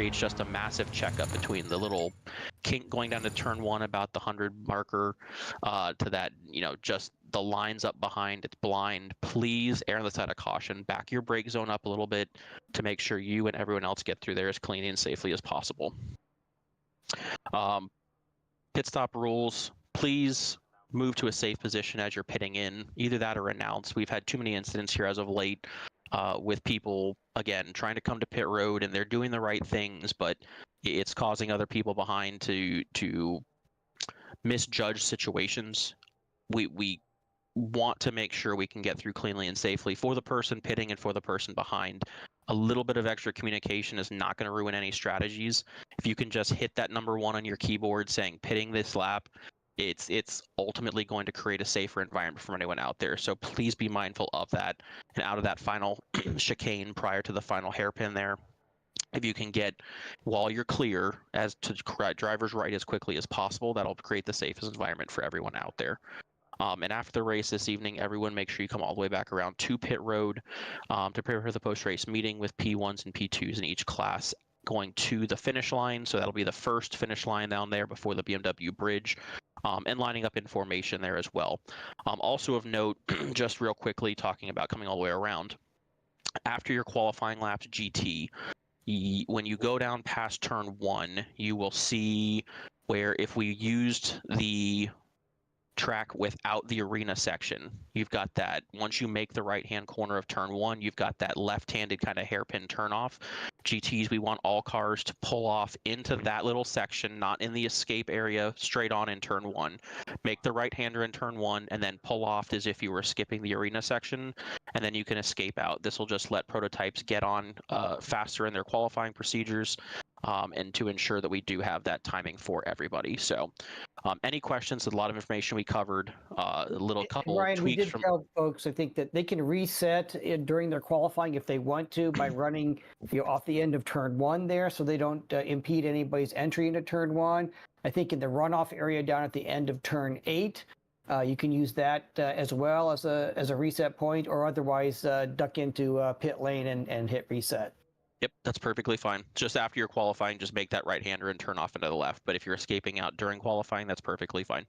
creates just a massive checkup between the little kink going down to turn 1 about the 100 marker to that, just the lines up behind. It's blind. Please err on the side of caution. Back your brake zone up a little bit to make sure you and everyone else get through there as cleanly and safely as possible. Pit stop rules. Please move to a safe position as you're pitting in. Either that or announce. We've had too many incidents here as of late with people, again, trying to come to pit road, and they're doing the right things, but it's causing other people behind to misjudge situations. We want to make sure we can get through cleanly and safely for the person pitting and for the person behind. A little bit of extra communication is not going to ruin any strategies. If you can just hit that number 1 on your keyboard saying pitting this lap, it's ultimately going to create a safer environment for anyone out there. So please be mindful of that. And out of that final chicane prior to the final hairpin there, if you can get, while you're clear, as to driver's right as quickly as possible, that'll create the safest environment for everyone out there. And after the race this evening, everyone make sure you come all the way back around to pit road to prepare for the post-race meeting with P1s and P2s in each class going to the finish line. So that'll be the first finish line down there before the BMW bridge, and lining up in formation there as well. Also of note, just real quickly talking about coming all the way around, after your qualifying laps GT, when you go down past turn 1, you will see where if we used the track without the arena section, you've got that, once you make the right hand corner of turn 1, you've got that left-handed kind of hairpin turn off. GTs, we want all cars to pull off into that little section, not in the escape area, straight on in turn 1. Make the right-hander in turn 1 and then pull off as if you were skipping the arena section, and then you can escape out. This will just let prototypes get on faster in their qualifying procedures, and to ensure that we do have that timing for everybody. So any questions? A lot of information we covered. A little couple Ryan, tweaks we did from tell folks, I think, that they can reset during their qualifying if they want to by running off the end of turn 1 there, so they don't impede anybody's entry into turn 1. I think in the runoff area down at the end of turn 8, you can use that as well as a reset point, or otherwise duck into pit lane and hit reset. Yep, that's perfectly fine. Just after you're qualifying, just make that right-hander and turn off into the left. But if you're escaping out during qualifying, that's perfectly fine.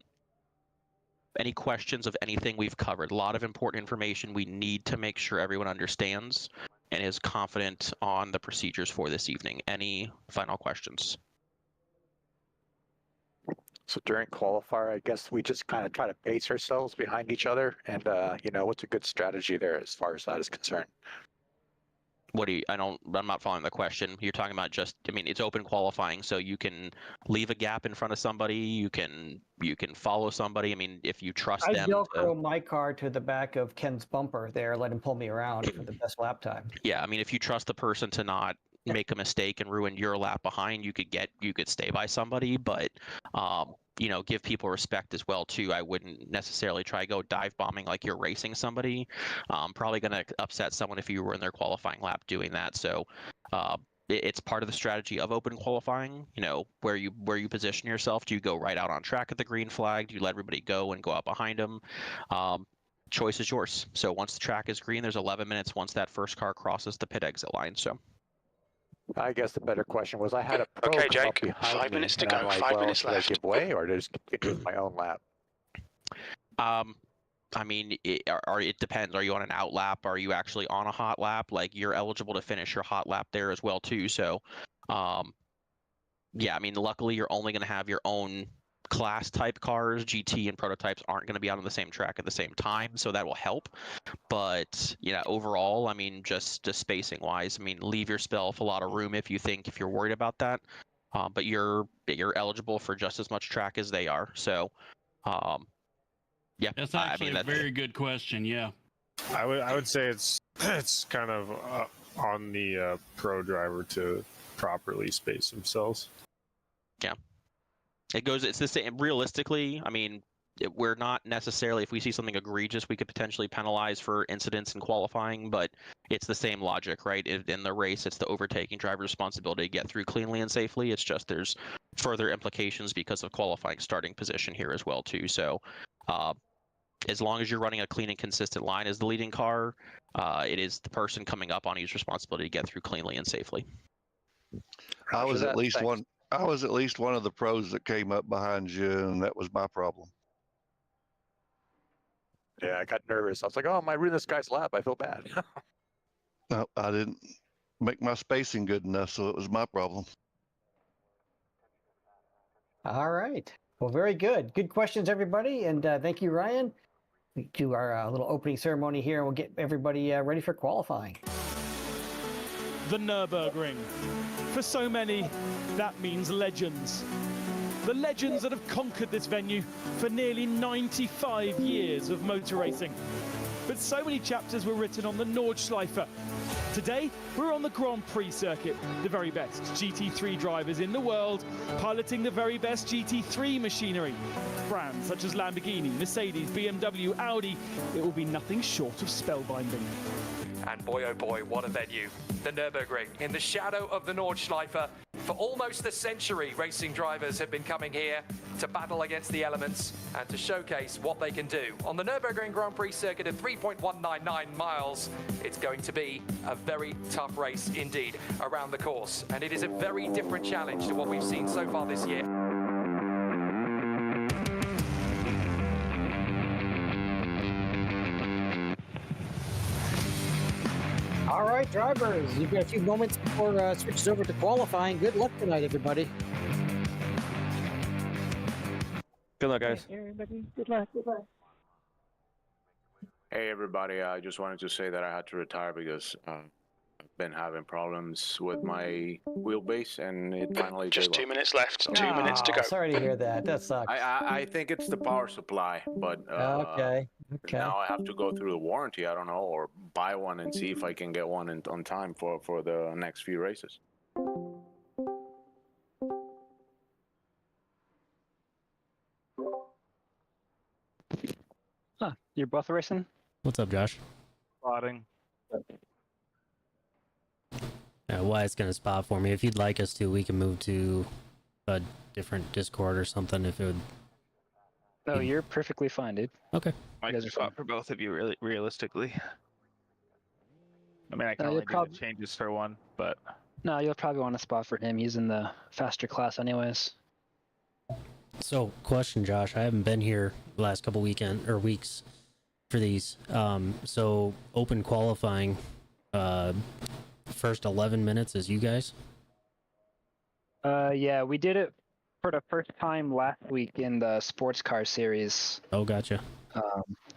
Any questions of anything we've covered? A lot of important information we need to make sure everyone understands and is confident on the procedures for this evening. Any final questions? So during qualifier, I guess we just kind of try to pace ourselves behind each other, and what's a good strategy there as far as that is concerned? I'm not following the question. You're talking about it's open qualifying, so you can leave a gap in front of somebody, you can follow somebody. I mean, if you trust them. I Velcro my car to the back of Ken's bumper there, let him pull me around for the best lap time. Yeah, I mean, if you trust the person to not make a mistake and ruin your lap behind, you could stay by somebody, but give people respect as well too. I wouldn't necessarily try to go dive bombing like you're racing somebody. Probably going to upset someone if you were in their qualifying lap doing that. So it's part of the strategy of open qualifying. Where you position yourself. Do you go right out on track at the green flag? Do you let everybody go and go out behind them? Choice is yours. So once the track is green, there's 11 minutes once that first car crosses the pit exit line. So I guess the better question was, I had a pro Okay, come Jake, up behind 5 me, minutes to and go, I'm like, 5 well, minutes should left. I give way or just continue with my own lap? I mean, it depends. Are you on an out lap? Are you actually on a hot lap? Like, you're eligible to finish your hot lap there as well too. So, yeah, I mean, luckily you're only going to have your own class type cars. GT and prototypes aren't going to be out on the same track at the same time, so that will help. But overall, I mean, just spacing wise, I mean, leave yourself a lot of room if you're worried about that. But you're eligible for just as much track as they are. So, yeah, that's actually a very good question. Yeah, I would say it's kind of on the pro driver to properly space themselves. Yeah. It's the same. Realistically, I mean, we're not necessarily, if we see something egregious, we could potentially penalize for incidents in qualifying, but it's the same logic, right? In the race, it's the overtaking driver's responsibility to get through cleanly and safely. It's just there's further implications because of qualifying starting position here as well, too. So as long as you're running a clean and consistent line as the leading car, it is the person coming up on you's responsibility to get through cleanly and safely. I was Roger at that. least Thanks. one. I was at least one of the pros that came up behind you, and that was my problem. Yeah, I got nervous. I was like, oh, am I ruining this guy's lap? I feel bad. No, I didn't make my spacing good enough, so it was my problem. All right. Well, very good. Good questions, everybody. And thank you, Ryan. We do our little opening ceremony here, and we'll get everybody ready for qualifying. The Nurburgring. For so many, that means legends. The legends that have conquered this venue for nearly 95 years of motor racing. But so many chapters were written on the Nordschleife. Today, we're on the Grand Prix circuit, the very best GT3 drivers in the world, piloting the very best GT3 machinery. Brands such as Lamborghini, Mercedes, BMW, Audi, it will be nothing short of spellbinding. And boy, oh boy, what a venue. The Nürburgring, in the shadow of the Nordschleife. For almost a century, racing drivers have been coming here to battle against the elements and to showcase what they can do. On the Nürburgring Grand Prix circuit of 3.199 miles, it's going to be a very tough race indeed around the course. And it is a very different challenge to what we've seen so far this year. All right, drivers, you've got a few moments before switches over to qualifying. Good luck tonight, everybody. Good luck, guys. Hey, everybody. Good luck. Good luck. Hey everybody, I just wanted to say that I had to retire because I've been having problems with my wheelbase and it finally Just gave 2 up. minutes left. 2 minutes to go. Sorry to hear that. That sucks. I think it's the power supply, but Okay. now I have to go through the warranty, I don't know, or buy one and see if I can get one on time for the next few races. Huh, you're both racing? What's up, Josh? Spotting. Wyatt's gonna spot for me. If you'd like us to, we can move to a different Discord or something. If it would. No, you're perfectly fine, dude. Okay. I can spot for both of you, really, realistically. I mean, I can only do the changes for one, but... No, you'll probably want to spot for him. He's in the faster class anyways. So, question, Josh. I haven't been here the last couple weeks for these. So, open qualifying, first 11 minutes is you guys? Yeah, we did it for the first time last week in the sports car series. Oh, gotcha.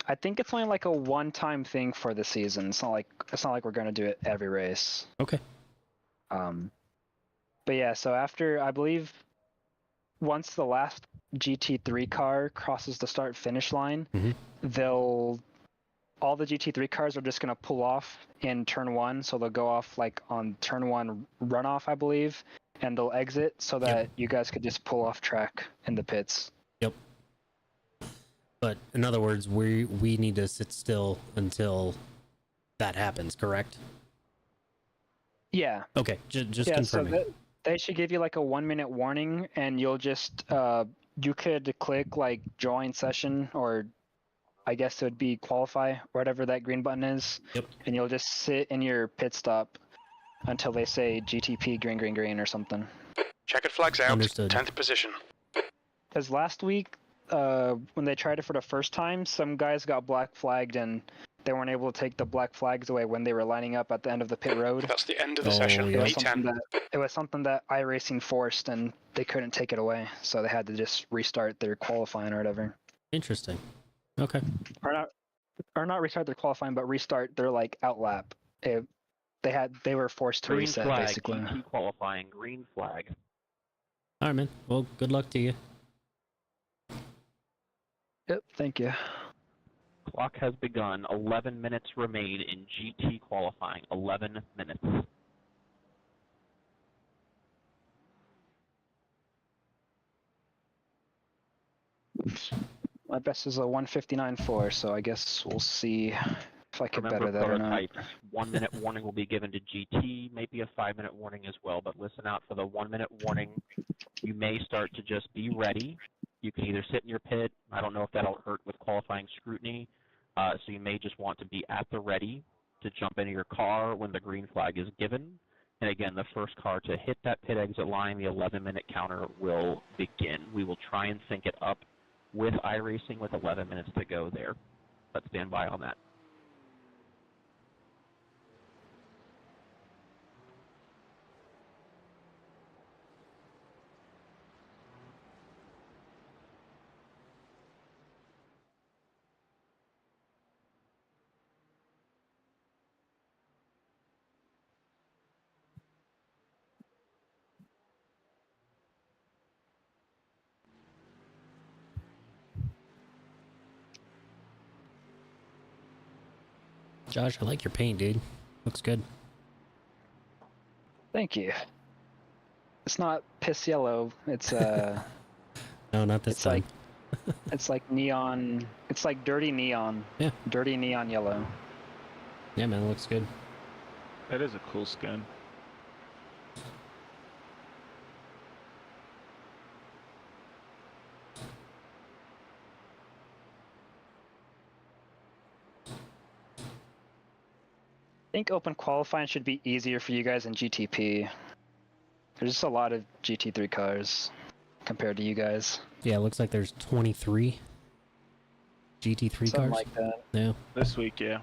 I think it's only like a one-time thing for the season. It's not like we're gonna do it every race. Okay. But yeah, so after, I believe, once the last GT3 car crosses the start-finish line, all the GT3 cars are just gonna pull off in turn one, so they'll go off like on turn one runoff, I believe, and they'll exit so that you guys could just pull off track in the pits. Yep. But in other words, we need to sit still until that happens, correct? Yeah. Okay, just confirming. So they should give you like a 1 minute warning, and you'll just you could click like join session, or I guess it would be qualify, whatever that green button is. Yep. And you'll just sit in your pit stop until they say GTP green or something. Checkered flags out. Understood. 10th position. Because last week, when they tried it for the first time, some guys got black flagged and they weren't able to take the black flags away when they were lining up at the end of the pit road. That's the end of the session. Yeah. It was something that iRacing forced, and they couldn't take it away, so they had to just restart their qualifying or whatever. Interesting. Okay. Or not restart their qualifying, but restart their like outlap. They were forced to reset flag, basically. GT qualifying, green flag. All right, man. Well, good luck to you. Yep. Thank you. Clock has begun. 11 minutes remain in GT qualifying. 11 minutes. My best is a 1:59.4, so I guess we'll see if I can better that or not. 1 minute warning will be given to GT, maybe a 5 minute warning as well, but listen out for the 1 minute warning. You may start to just be ready. You can either sit in your pit. I don't know if that'll hurt with qualifying scrutiny. So you may just want to be at the ready to jump into your car when the green flag is given. And again, the first car to hit that pit exit line, the 11-minute counter will begin. We will try and sync it up with iRacing with 11 minutes to go there. Let's stand by on that. Josh, I like your paint, dude. Looks good. Thank you. It's not piss yellow. It's No, not this it's time. like it's like neon. It's like dirty neon. Yeah. Dirty neon yellow. Yeah, man, it looks good. That is a cool skin. I think open qualifying should be easier for you guys in GTP. There's just a lot of GT3 cars compared to you guys. Yeah, it looks like there's 23 GT3 Something cars. like that. Yeah. This week, yeah.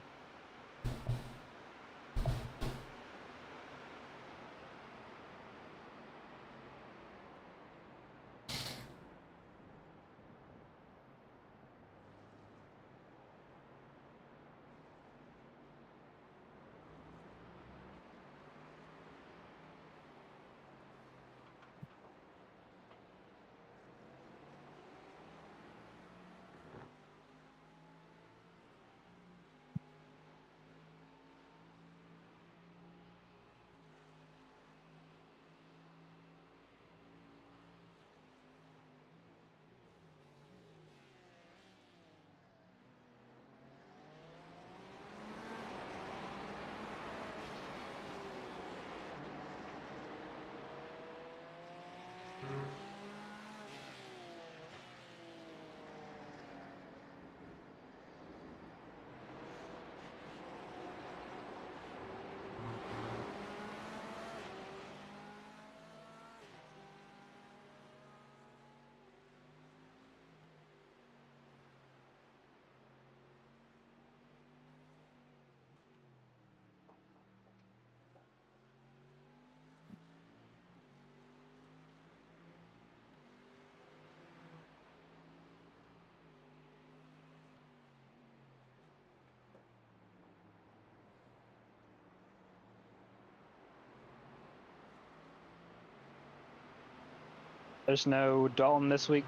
There's no Dalton this week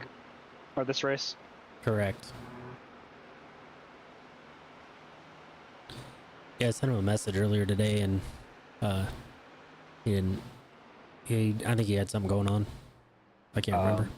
or this race. Correct. Yeah, I sent him a message earlier today, and he didn't. I think he had something going on. I can't remember.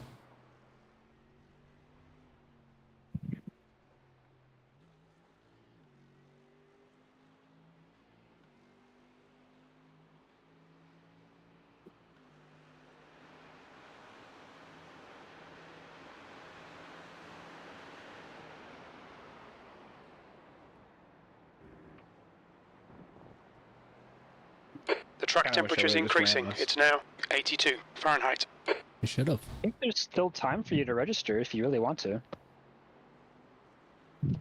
The track Kinda temperature is wish I would've just ran increasing. this. It's now 82 Fahrenheit. You should have. I think there's still time for you to register if you really want to. I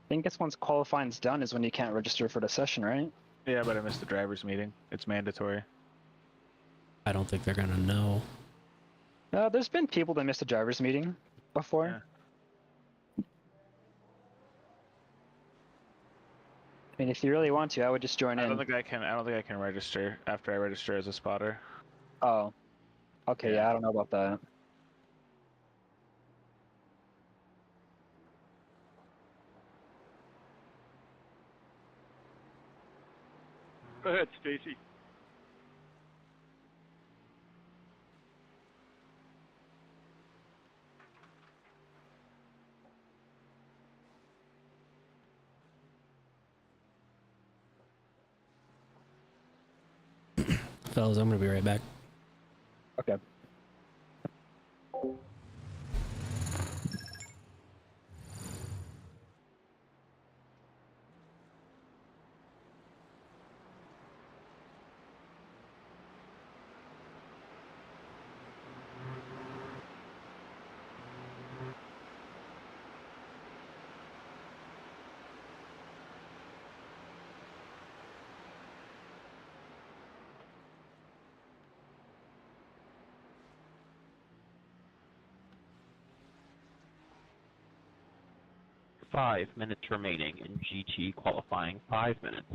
think it's once qualifying's done is when you can't register for the session, right? Yeah, but I missed the drivers' meeting. It's mandatory. I don't think they're gonna know. There's been people that missed the driver's meeting before. Yeah. I mean, if you really want to, I would just join I in. don't think I can register after I register as a spotter. Oh. Okay, yeah, I don't know about that. Go ahead, Stacy. Fellas, I'm gonna be right back. Okay. 5 minutes remaining in GT qualifying. 5 minutes.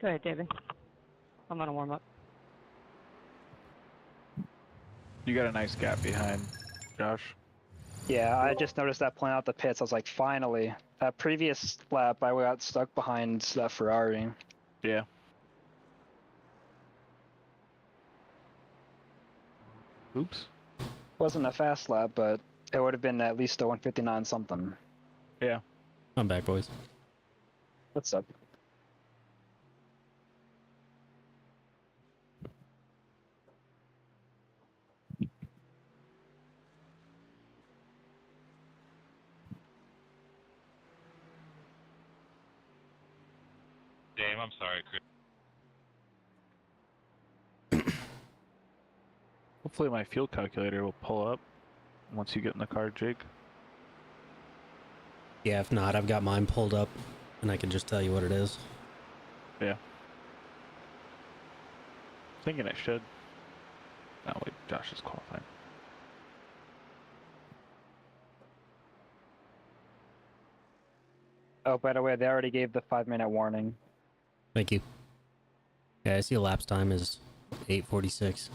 Go ahead, David. I'm gonna warm up. You got a nice gap behind, Josh. Yeah, I just noticed that pulling out the pits. I was like, finally. That previous lap, I got stuck behind that Ferrari. Yeah. Oops. Wasn't a fast lap, but it would have been at least a 159 something. Yeah. I'm back, boys. What's up? Dave, I'm sorry, Chris. Hopefully my fuel calculator will pull up once you get in the car, Jake. Yeah, if not, I've got mine pulled up, and I can just tell you what it is. Yeah. Thinking it should. Oh wait, Josh is qualifying. Oh, by the way, they already gave the 5-minute warning. Thank you. Yeah, I see elapsed time is 8:46.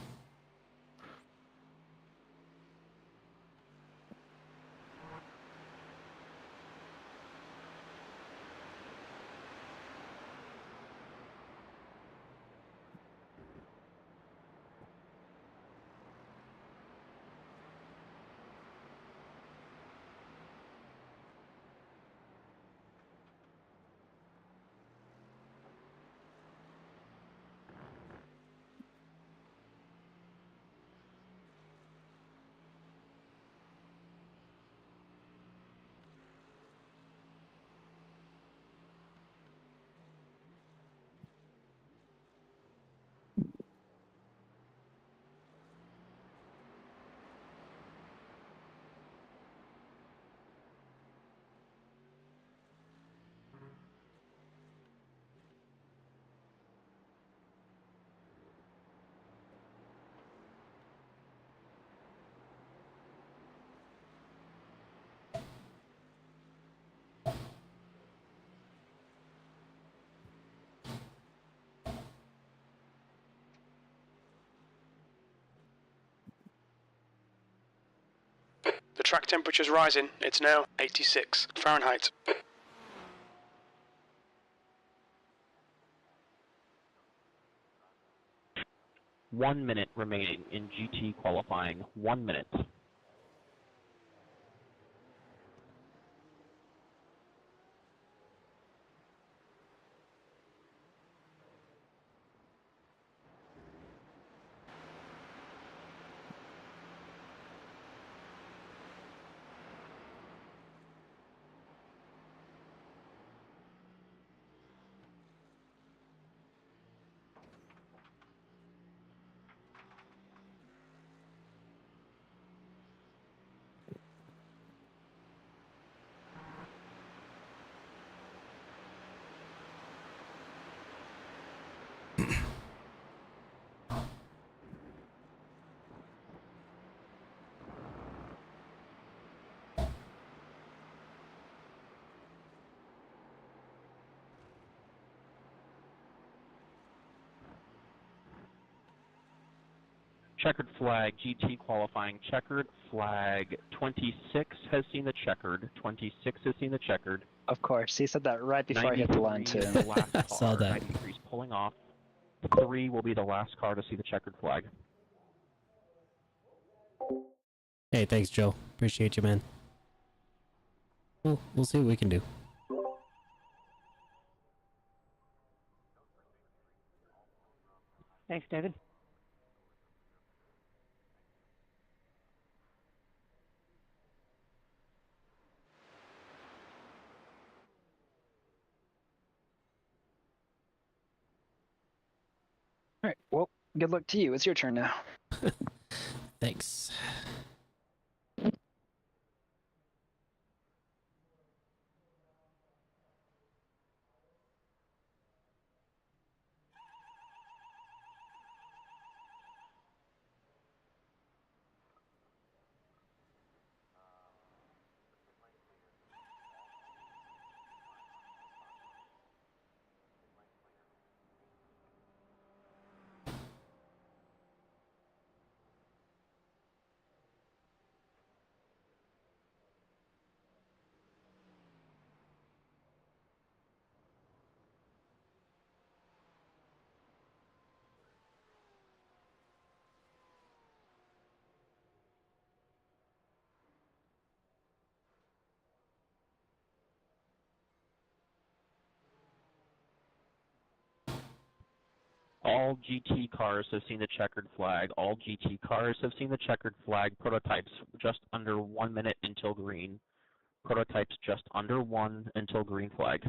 The track temperature's rising. It's now 86 Fahrenheit. 1 minute remaining in GT qualifying. 1 minute. Checkered flag, GT qualifying. Checkered flag, 26 has seen the checkered. 26 has seen the checkered. Of course, he said that right before I hit the line too. Is the last car. Saw that. 93 is pulling off. 3 will be the last car to see the checkered flag. Hey, thanks, Joe. Appreciate you, man. We'll see what we can do. Thanks, David. All right. Well, good luck to you. It's your turn now. Thanks. All GT cars have seen the checkered flag. All GT cars have seen the checkered flag. Prototypes just under 1 minute until green. Prototypes just under 1 until green flag.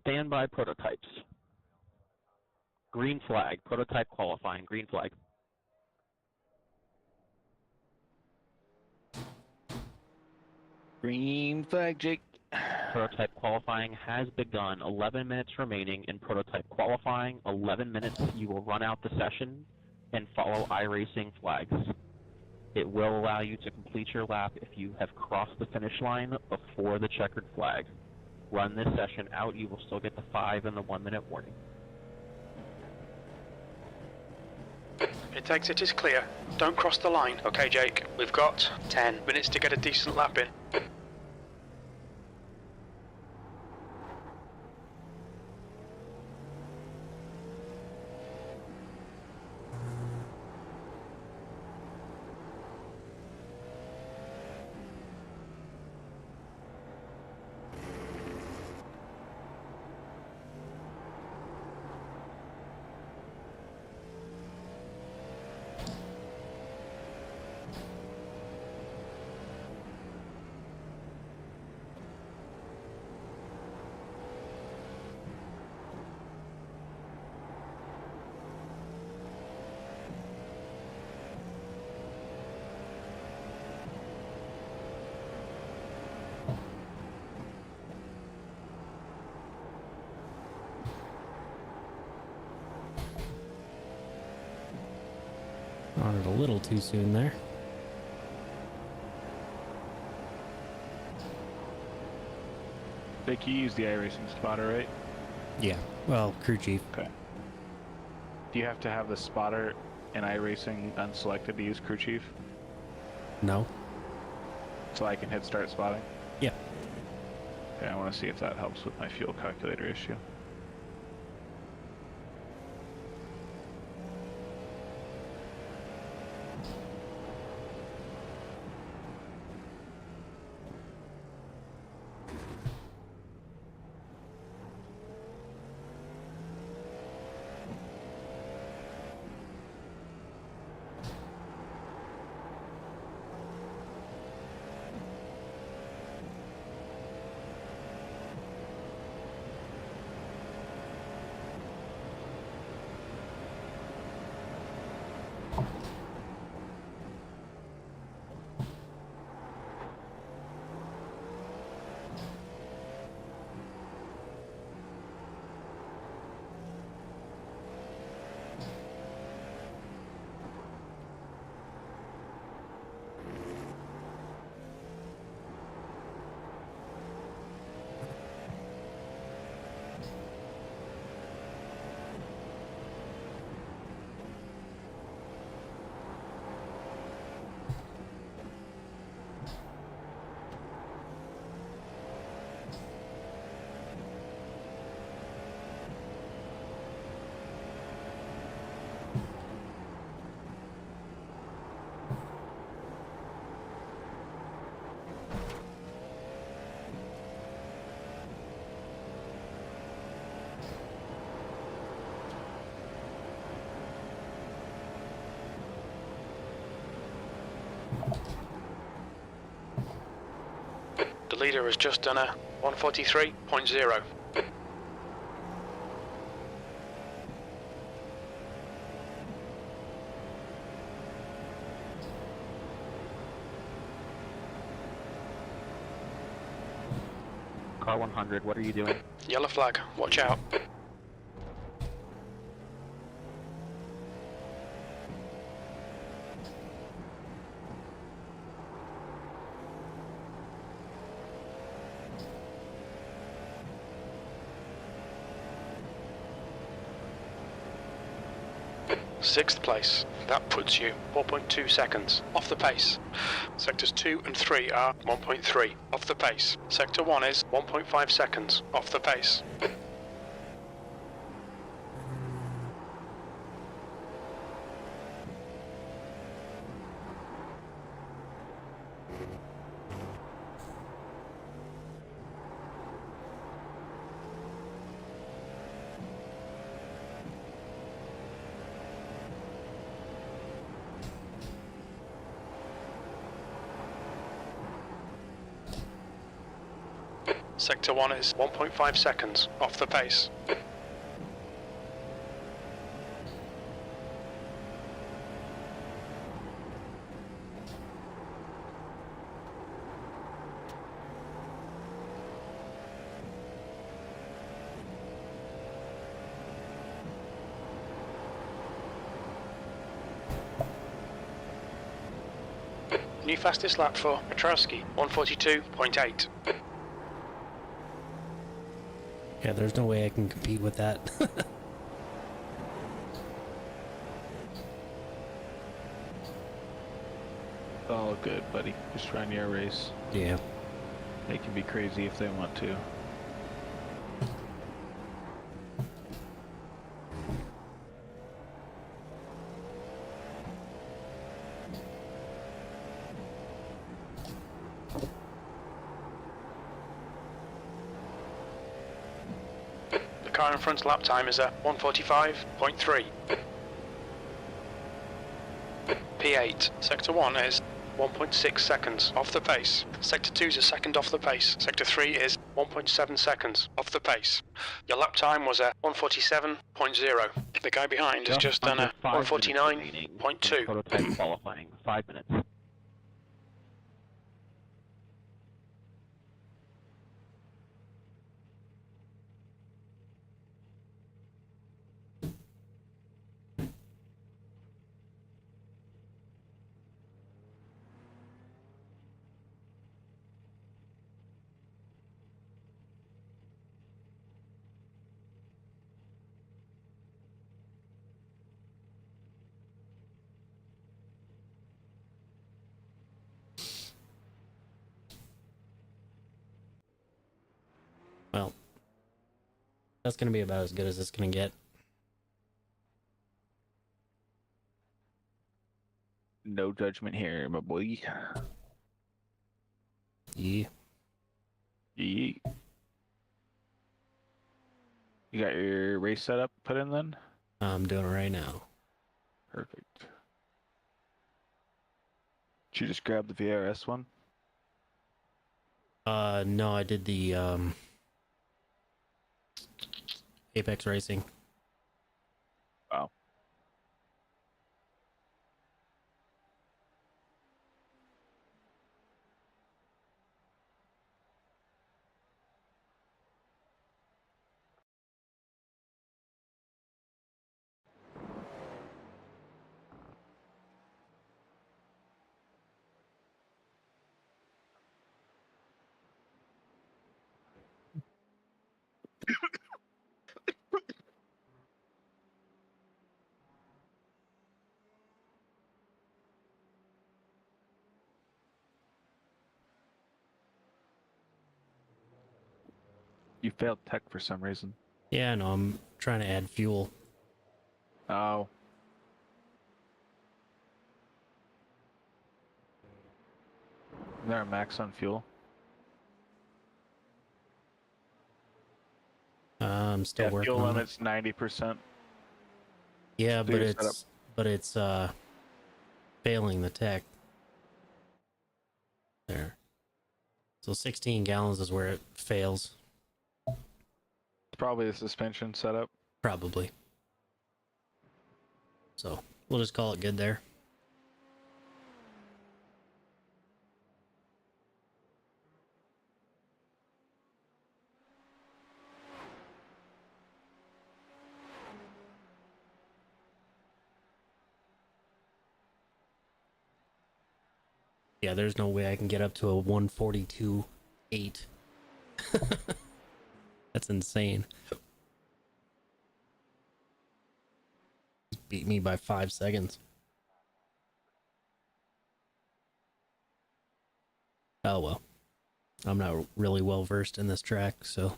Standby prototypes. Green flag. Prototype qualifying. Green flag. Green flag, Jake. Prototype qualifying has begun. 11 minutes remaining in prototype qualifying. 11 minutes. You will run out the session and follow iRacing flags. It will allow you to complete your lap if you have crossed the finish line before the checkered flag. Run this session out. You will still get the 5 and the 1 minute warning. Its exit is clear. Don't cross the line. Okay, Jake. We've got 10 minutes to get a decent lap in. On it a little too soon there. Jake, you use the iRacing spotter, right? Yeah. Well, crew chief. Okay. Do you have to have the spotter and iRacing unselected to use crew chief? No. So I can hit start spotting? Yeah. Okay, I want to see if that helps with my fuel calculator issue. The leader has just done a 143.0. Car 100, what are you doing? Yellow flag, watch out. Sixth place. That puts you 4.2 seconds off the pace. Sectors 2 and 3 are 1.3 off the pace. Sector 1 is 1.5 seconds off the pace. Sector 1 is 1.5 seconds off the pace. New fastest lap for Petrowski, 142.8. Yeah, there's no way I can compete with that. Oh, good, buddy. Just run your race. Yeah. They can be crazy if they want to. The car in front's lap time is a 145.3. P8. Sector 1 is 1.6 seconds off the pace. Sector 2 is a second off the pace. Sector 3 is 1.7 seconds off the pace. Your lap time was a 147.0. The guy behind has just done a 149.2. Prototype qualifying, 5 minutes. Well, that's going to be about as good as it's going to get. No judgment here, my boy. Yeah. Yeah. You got your race setup put in then? I'm doing it right now. Perfect. Did you just grab the VRS one? No, I did the Apex Racing. Wow. You failed tech for some reason. Yeah, no, I'm trying to add fuel. Oh. Is there a max on fuel? I'm still working fuel on limit's 90%. Yeah, So but it's failing the tech. There. So 16 gallons is where it fails. It's probably the suspension setup. Probably. So we'll just call it good there. Yeah, there's no way I can get up to a 142.8. That's insane. Beat me by 5 seconds. Oh well. I'm not really well versed in this track, so.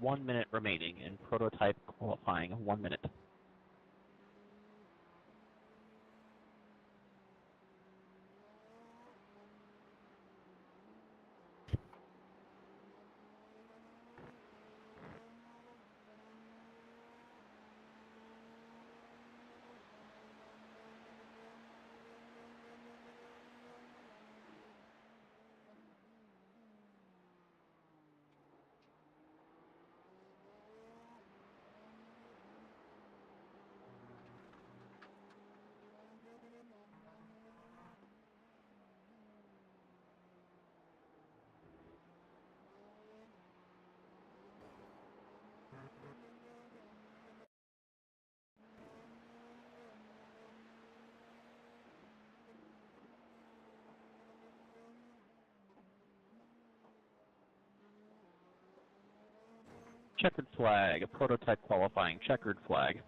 One minute remaining in prototype qualifying. 1 minute. Checkered flag, prototype qualifying, checkered flag.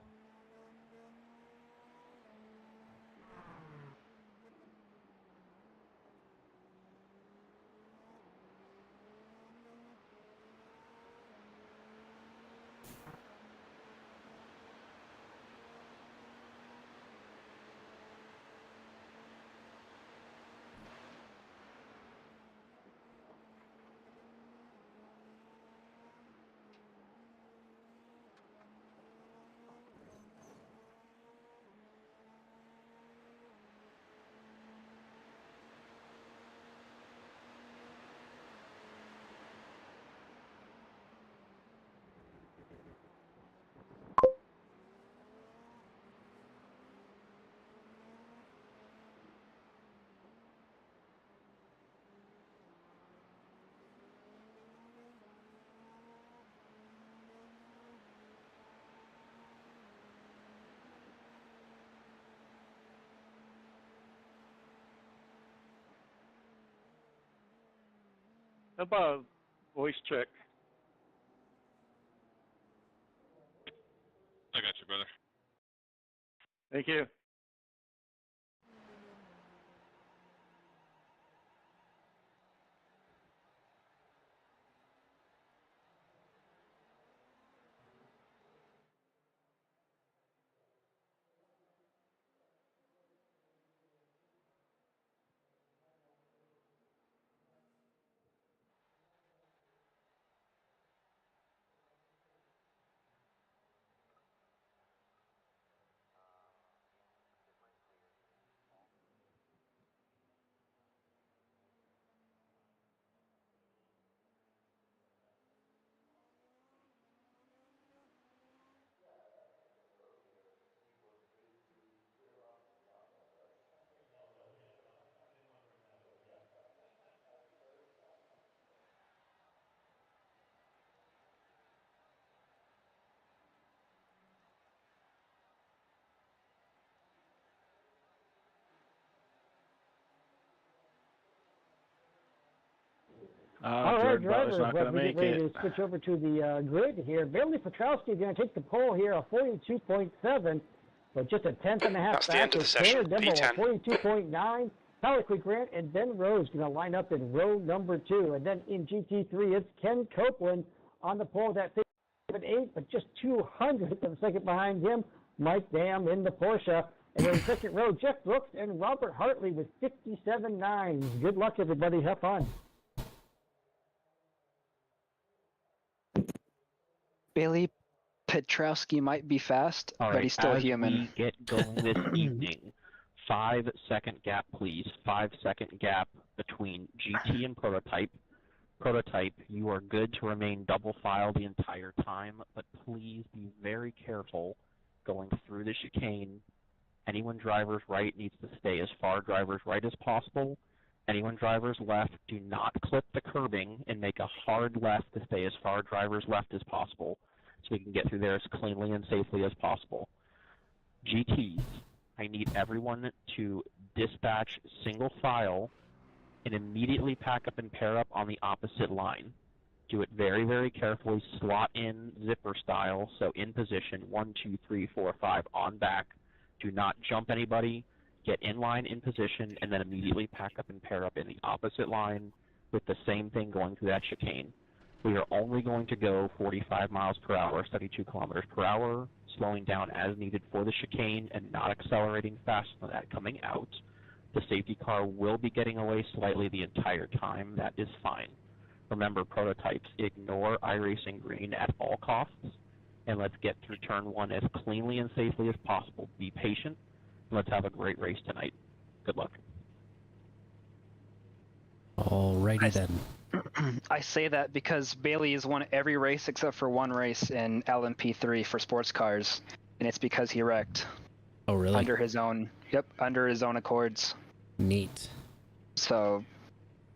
How about a voice check? I got you, brother. Thank you. All right, Jordan drivers, Butler's not going to we make get ready it. to switch over to the grid here. Bailey Petrowski is going to take the pole here, a 42.7, but just a tenth and a half That's back. the end of the session. P10. 42.9. Tyler Quick Grant and Ben Rose going to line up in row number 2. And then in GT3, it's Ken Copeland on the pole, that 57.8, but just 200th of a second behind him. Mike Dam in the Porsche. And in second row, Jeff Brooks and Robert Hartley with 57.9s. Good luck, everybody. Have fun. Bailey Petrowski might be fast, All but right, he's still as human. we get going this evening, 5-second gap, please. 5-second gap between GT and Prototype. Prototype, you are good to remain double file the entire time, but please be very careful going through the chicane. Anyone driver's right needs to stay as far driver's right as possible. Anyone driver's left, do not clip the curbing and make a hard left to stay as far driver's left as possible so we can get through there as cleanly and safely as possible. GTs, I need everyone to dispatch single file and immediately pack up and pair up on the opposite line. Do it very, very carefully, slot in zipper style, so in position, 1, 2, 3, 4, 5, on back. Do not jump anybody, get in line in position, and then immediately pack up and pair up in the opposite line with the same thing going through that chicane. We are only going to go 45 miles per hour, 32 kilometers per hour, slowing down as needed for the chicane and not accelerating faster than that coming out. The safety car will be getting away slightly the entire time. That is fine. Remember, Prototypes, ignore iRacing green at all costs, and let's get through turn 1 as cleanly and safely as possible. Be patient, and let's have a great race tonight. Good luck. Alrighty then. I say that because Bailey has won every race except for one race in LMP3 for sports cars, and it's because he wrecked. Oh, really? Under his own accords. Neat. So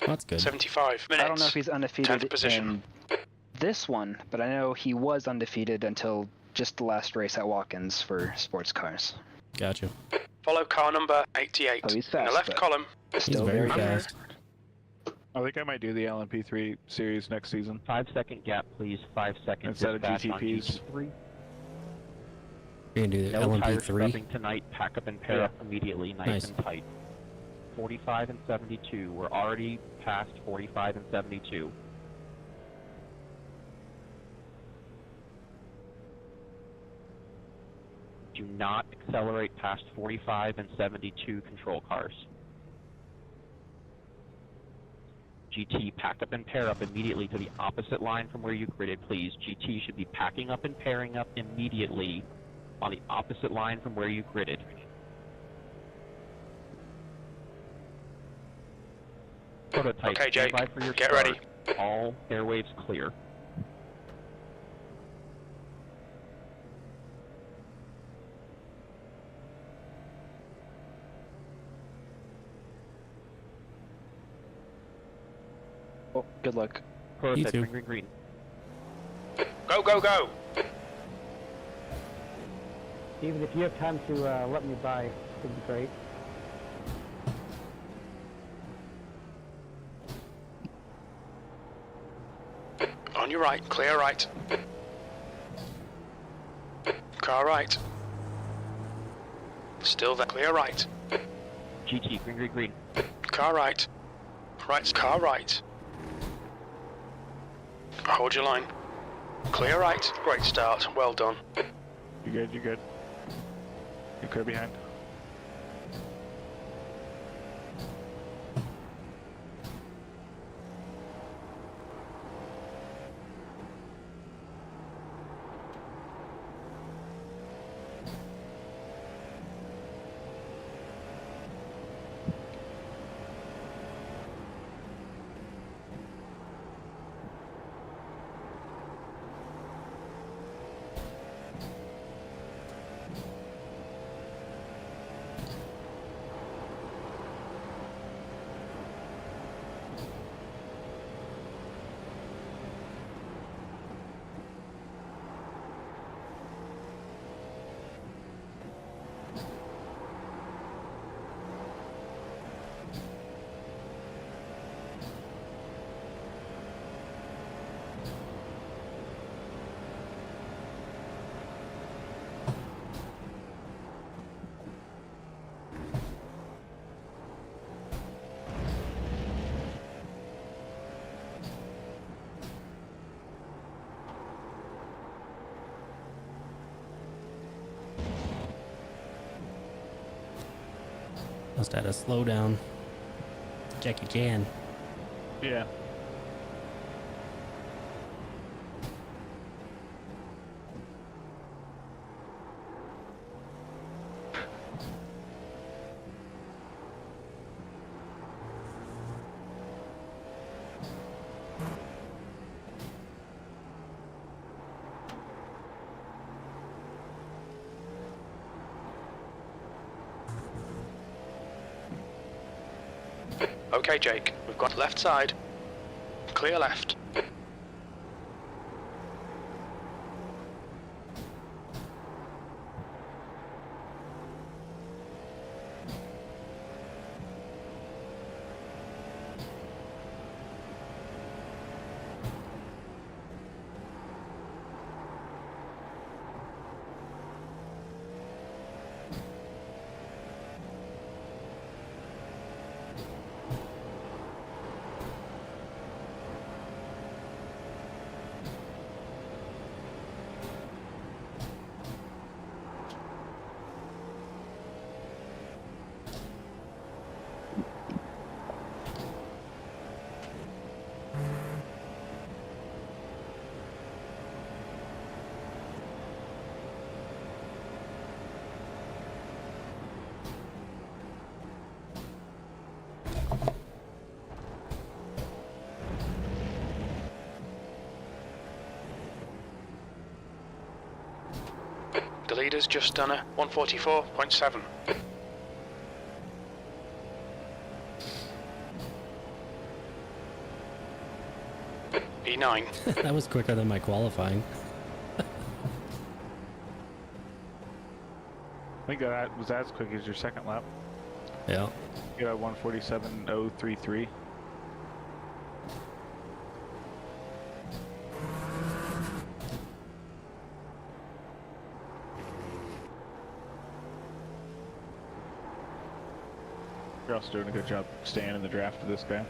that's good. 75 minutes. I don't know if he's undefeated 10th position. in this one, but I know he was undefeated until just the last race at Watkins for sports cars. Gotcha. Follow car number 88 Oh, he's in fast, the left but column. still He's very very fast. I think I might do the LMP3 series next season. 5-second gap, please. 5 seconds. Instead of dispatch on GTPs. GT3. You're gonna do the No tire LMP3. scrubbing tonight. Pack up and pair up immediately, nice and tight. 45 and 72. We're already past 45 and 72. Do not accelerate past 45 and 72 control cars. GT, pack up and pair up immediately to the opposite line from where you gridded, please. GT should be packing up and pairing up immediately on the opposite line from where you gridded. Prototype, Okay, Jake, stand by for your get start. ready. All airwaves clear. Oh, good luck. Prototype, green, green, green. Go, go, go! Even if you have time to let me by, it would be great. On your right, clear right. Car right. Still there, clear right. GT, green, green, green. Car right. Right's car right. Hold your line. Clear right. Great start. Well done. You good? You good? You're clear behind. Must have had a slowdown. Jackie Chan. Yeah. Okay, Jake, we've got left side. Clear left. The leader's just done a 144.7. E9. That was quicker than my qualifying. I think that was as quick as your second lap. Yeah. You got 147.033. You're also doing a good job staying in the draft of this guy.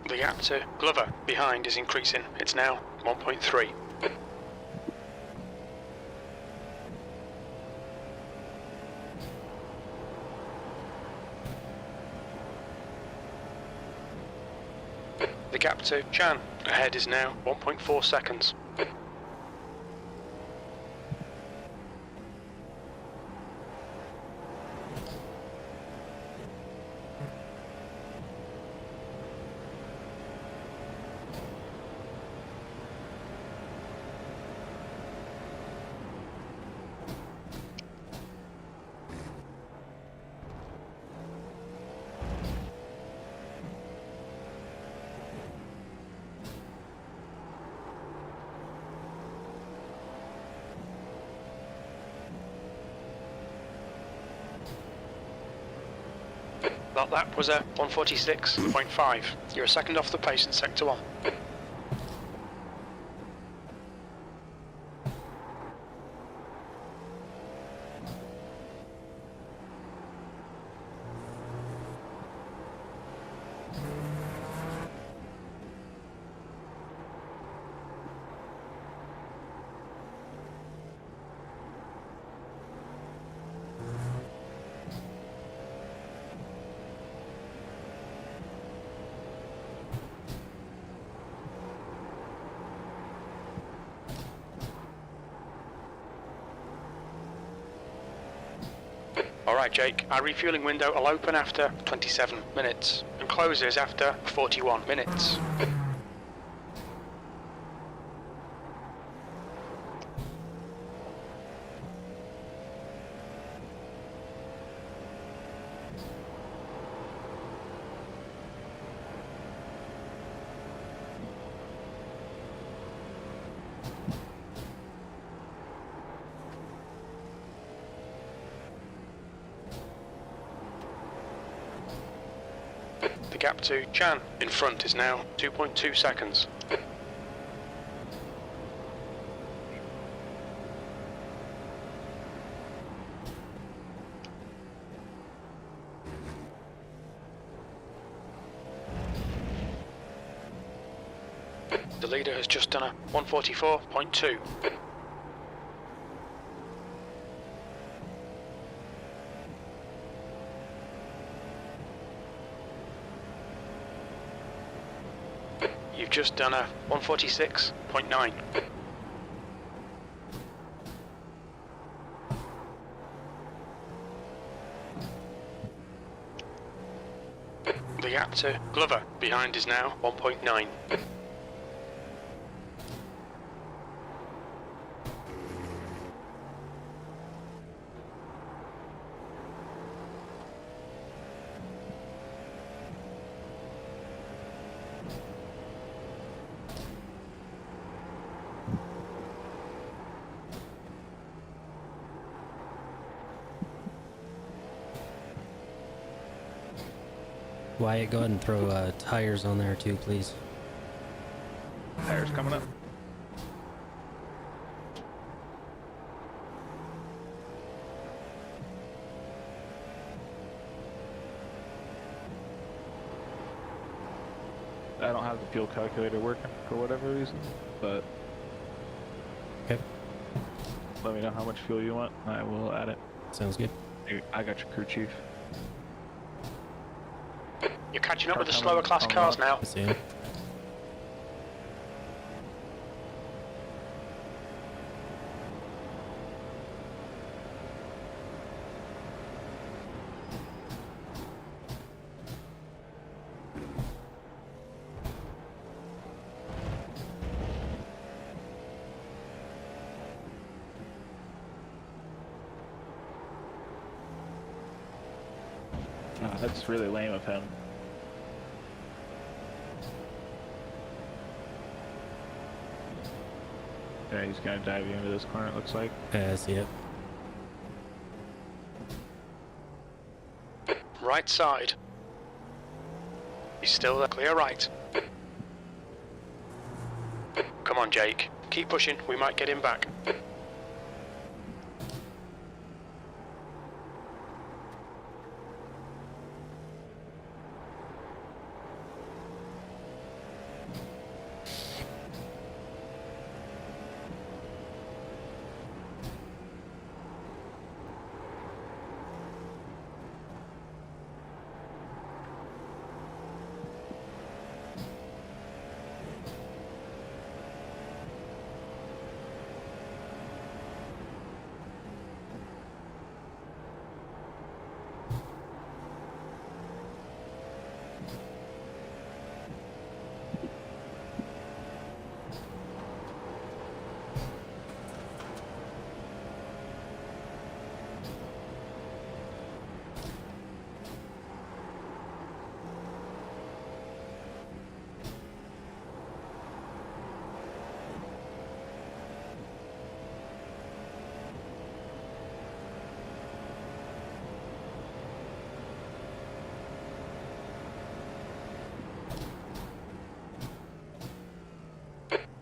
The gap to Glover behind is increasing. It's now 1.3. The gap to Chan ahead is now 1.4 seconds. That lap was a 146.5. You're a second off the pace in Sector 1. Alright Jake, our refueling window will open after 27 minutes and closes after 41 minutes. The gap to Chan in front is now 2.2 seconds. The leader has just done a 144.2. You've just done a 146.9. The gap to Glover behind is now 1.9. Wyatt, go ahead and throw tires on there too, please. Tires coming up. I don't have the fuel calculator working for whatever reason, but okay. Let me know how much fuel you want, and I will add it. Sounds good. I got your crew chief. You're catching up with the slower class cars now. I see him. That's really lame of him. Yeah, he's gonna dive you into this corner, it looks like. Yeah, I see it. Right side. He's still there, clear right. Come on, Jake. Keep pushing, we might get him back.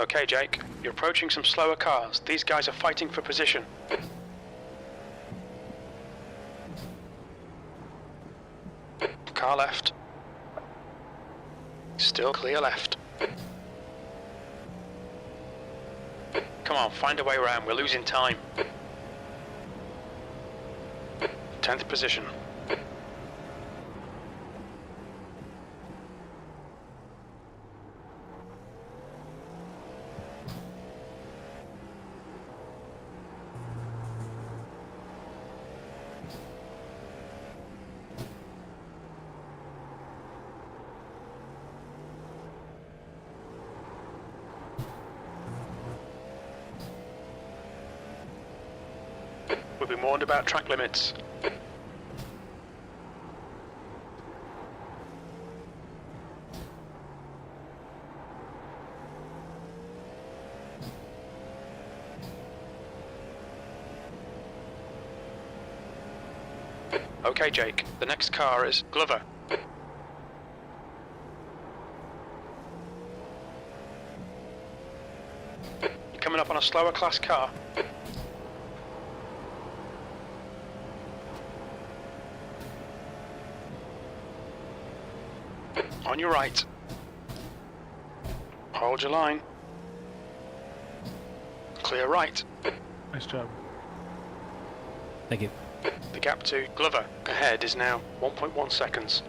Okay, Jake, you're approaching some slower cars. These guys are fighting for position. Car left. Still clear left. Come on, find a way around. We're losing time. 10th position. We've been warned about track limits. Okay, Jake, the next car is Glover. You're coming up on a slower class car. On your right. Hold your line. Clear right. Nice job. Thank you. The gap to Glover ahead is now 1.1 seconds.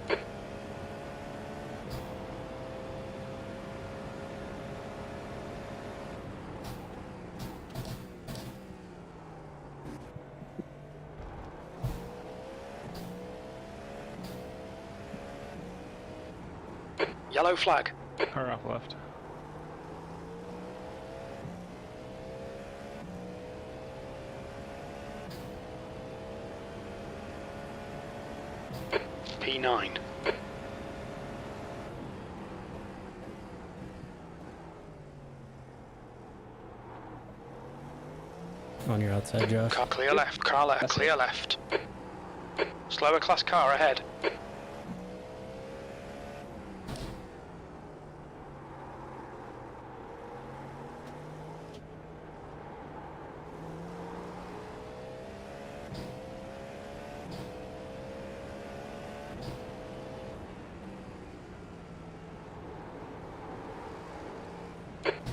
Yellow flag. Car off left. P9. On your outside, Josh. Car clear left, car left, clear left. Slower class car ahead.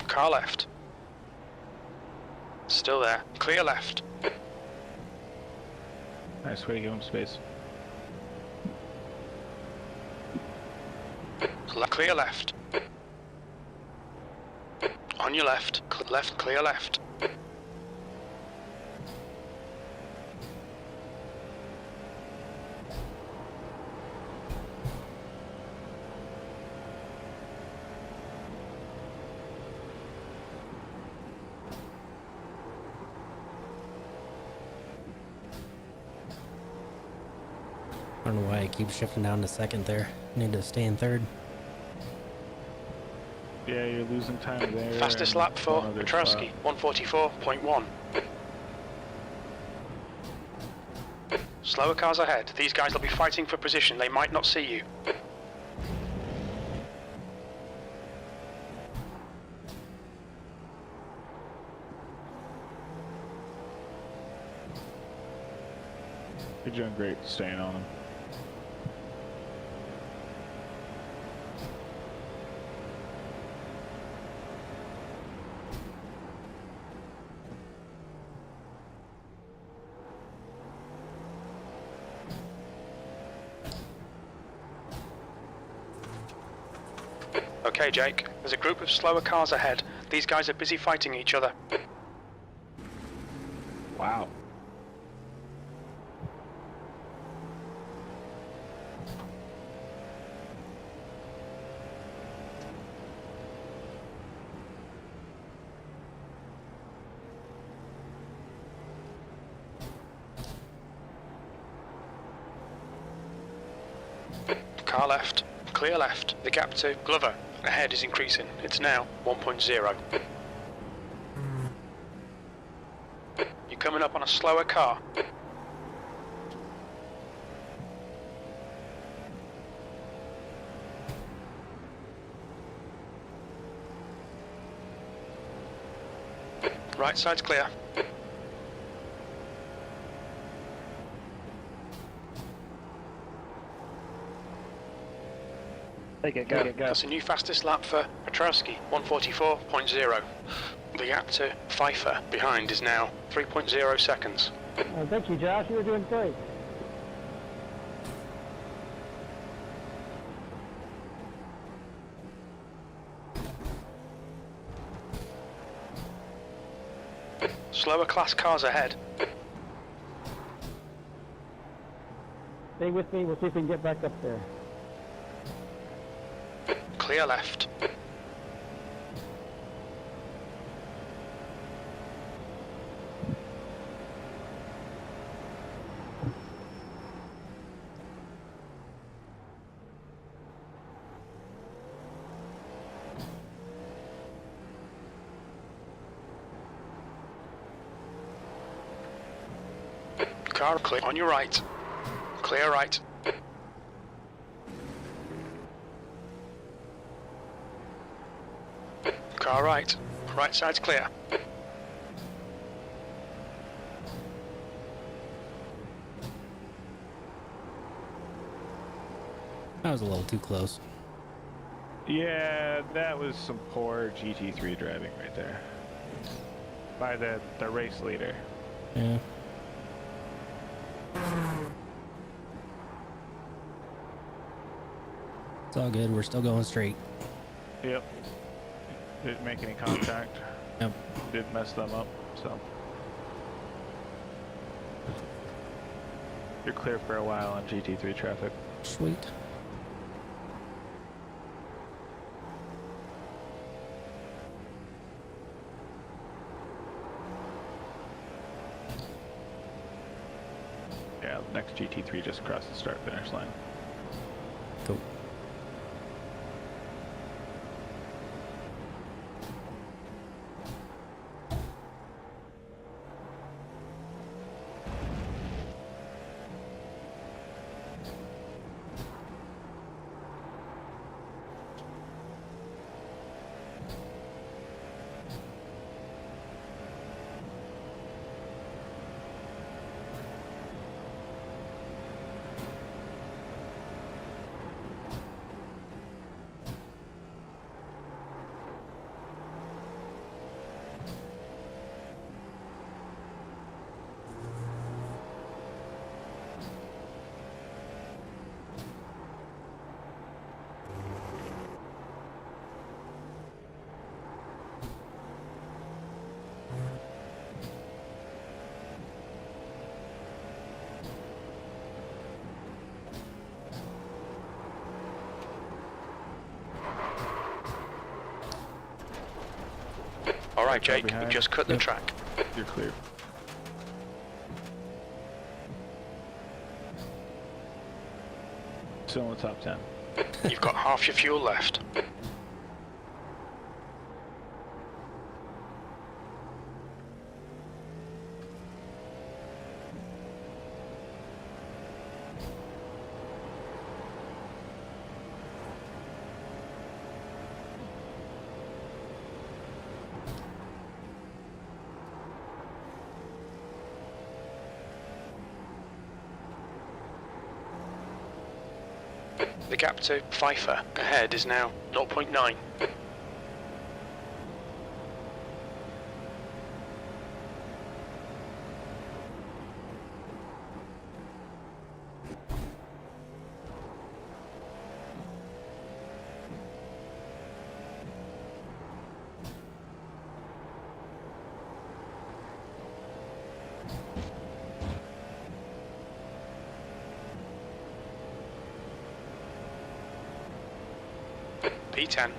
Car left. Still there. Clear left. Nice way to give him space. Clear left. On your left. Left, clear left. I don't know why I keep shifting down to second there. Need to stay in third. Yeah, you're losing time there. Fastest lap for Petrowski, 144.1. Slower cars ahead. These guys will be fighting for position. They might not see you. You're doing great staying on him. Okay, Jake. There's a group of slower cars ahead. These guys are busy fighting each other. Wow. Car left. Clear left. The gap to Glover ahead is increasing. It's now 1.0. You're coming up on a slower car. Right side's clear. Take it, go. That's a new fastest lap for Petrowski, 144.0. The gap to Pfeiffer behind is now 3.0 seconds. Thank you, Josh. You were doing great. Slower class cars ahead. Stay with me. We'll see if we can get back up there. Clear left. Car clear on your right. Clear right. Car right. Right side's clear. That was a little too close. Yeah, that was some poor GT3 driving right there. By the race leader. Yeah. It's all good. We're still going straight. Yep. Didn't make any contact. Yep. Didn't mess them up, so. You're clear for a while on GT3 traffic. Sweet. Yeah, next GT3 just crossed the start-finish line. Cool. Alright, Jake, we just cut the track. You're clear. Still in the top 10. You've got half your fuel left. The gap to Pfeiffer ahead is now 0.9. P10.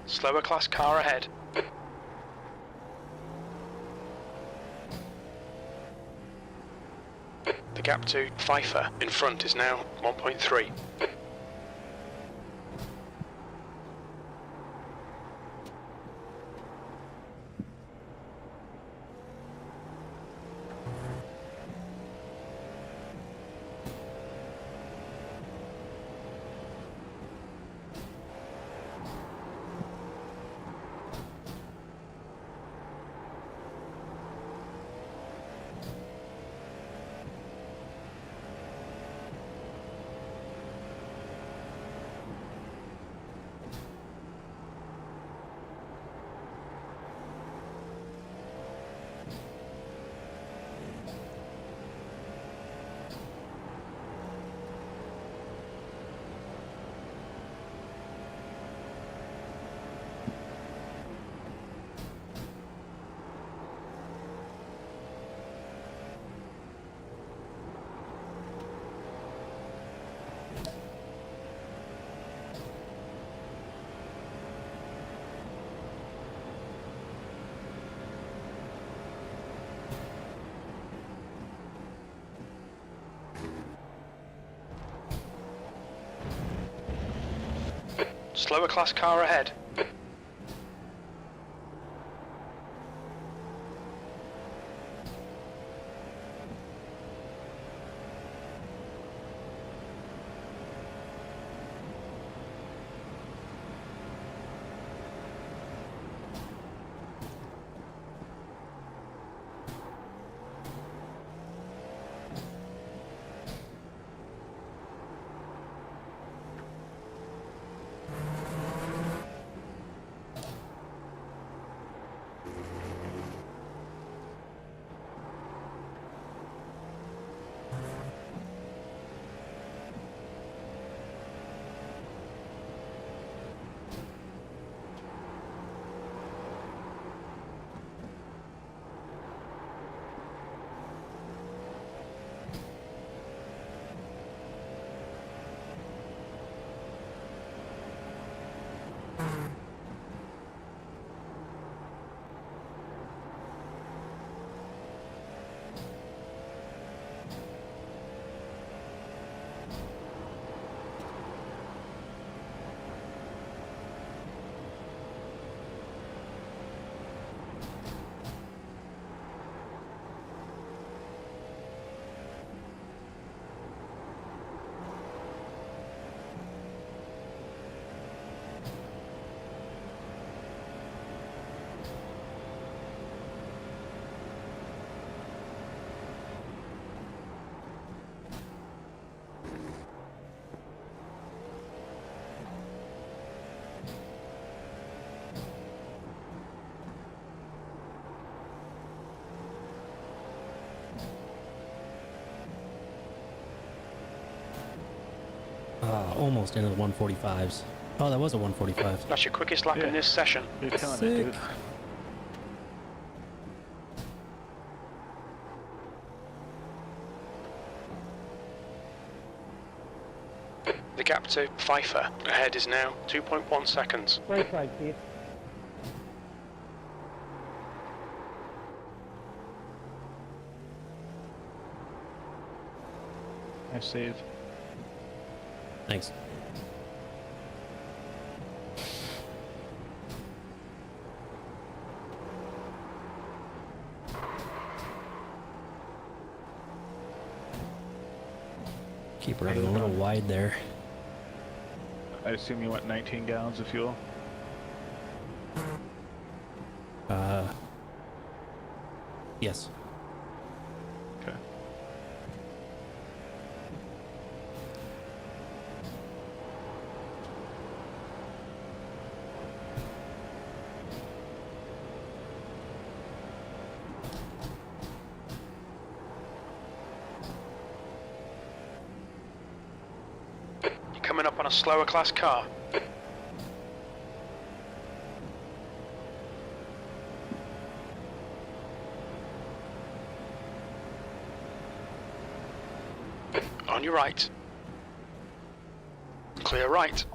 Slower class car ahead. The gap to Pfeiffer in front is now 1.3. Slower class car ahead. Almost into the 145s. Oh, that was a 145. That's your quickest lap in this session. You're killing Sick. it, dude. The gap to Pfeiffer ahead is now 2.1 seconds. Right side, Keith. Nice save. Thanks. Keep running a little wide there. I assume you went 19 gallons of fuel. Yes. Okay. You're coming up on a slower class car. On your right. Clear right.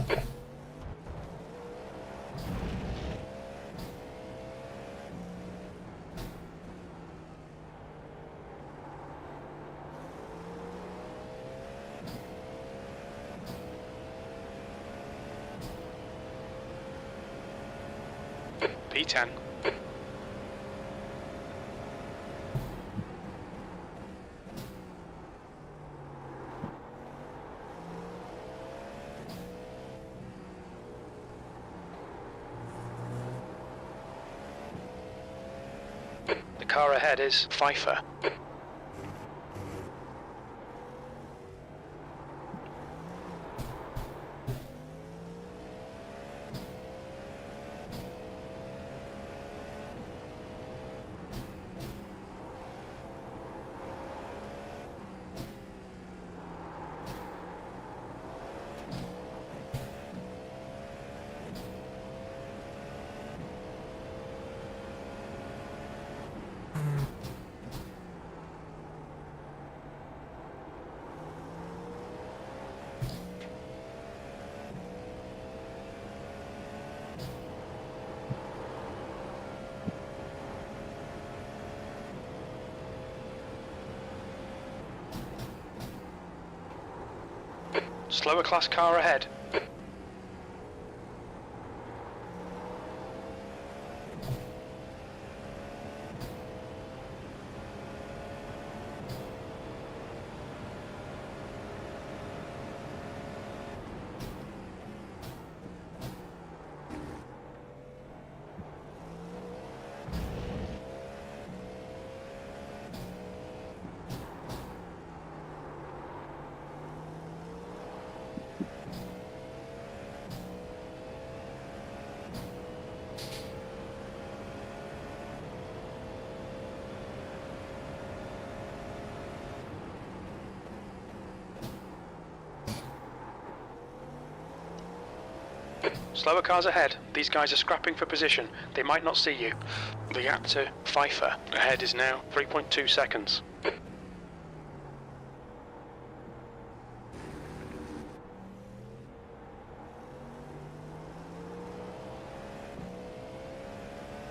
P10. The car ahead is Pfeiffer. Slower class car ahead. Slower cars ahead. These guys are scrapping for position. They might not see you. The gap to Pfeiffer ahead is now 3.2 seconds.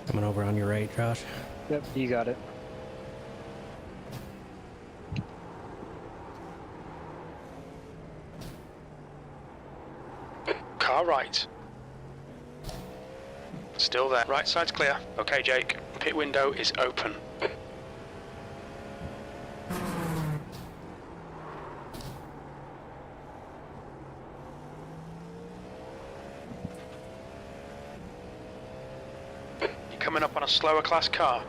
Coming over on your right, Josh. Yep, you got it. Car right. Still there. Right side's clear. Okay, Jake. Pit window is open. You're coming up on a slower class car.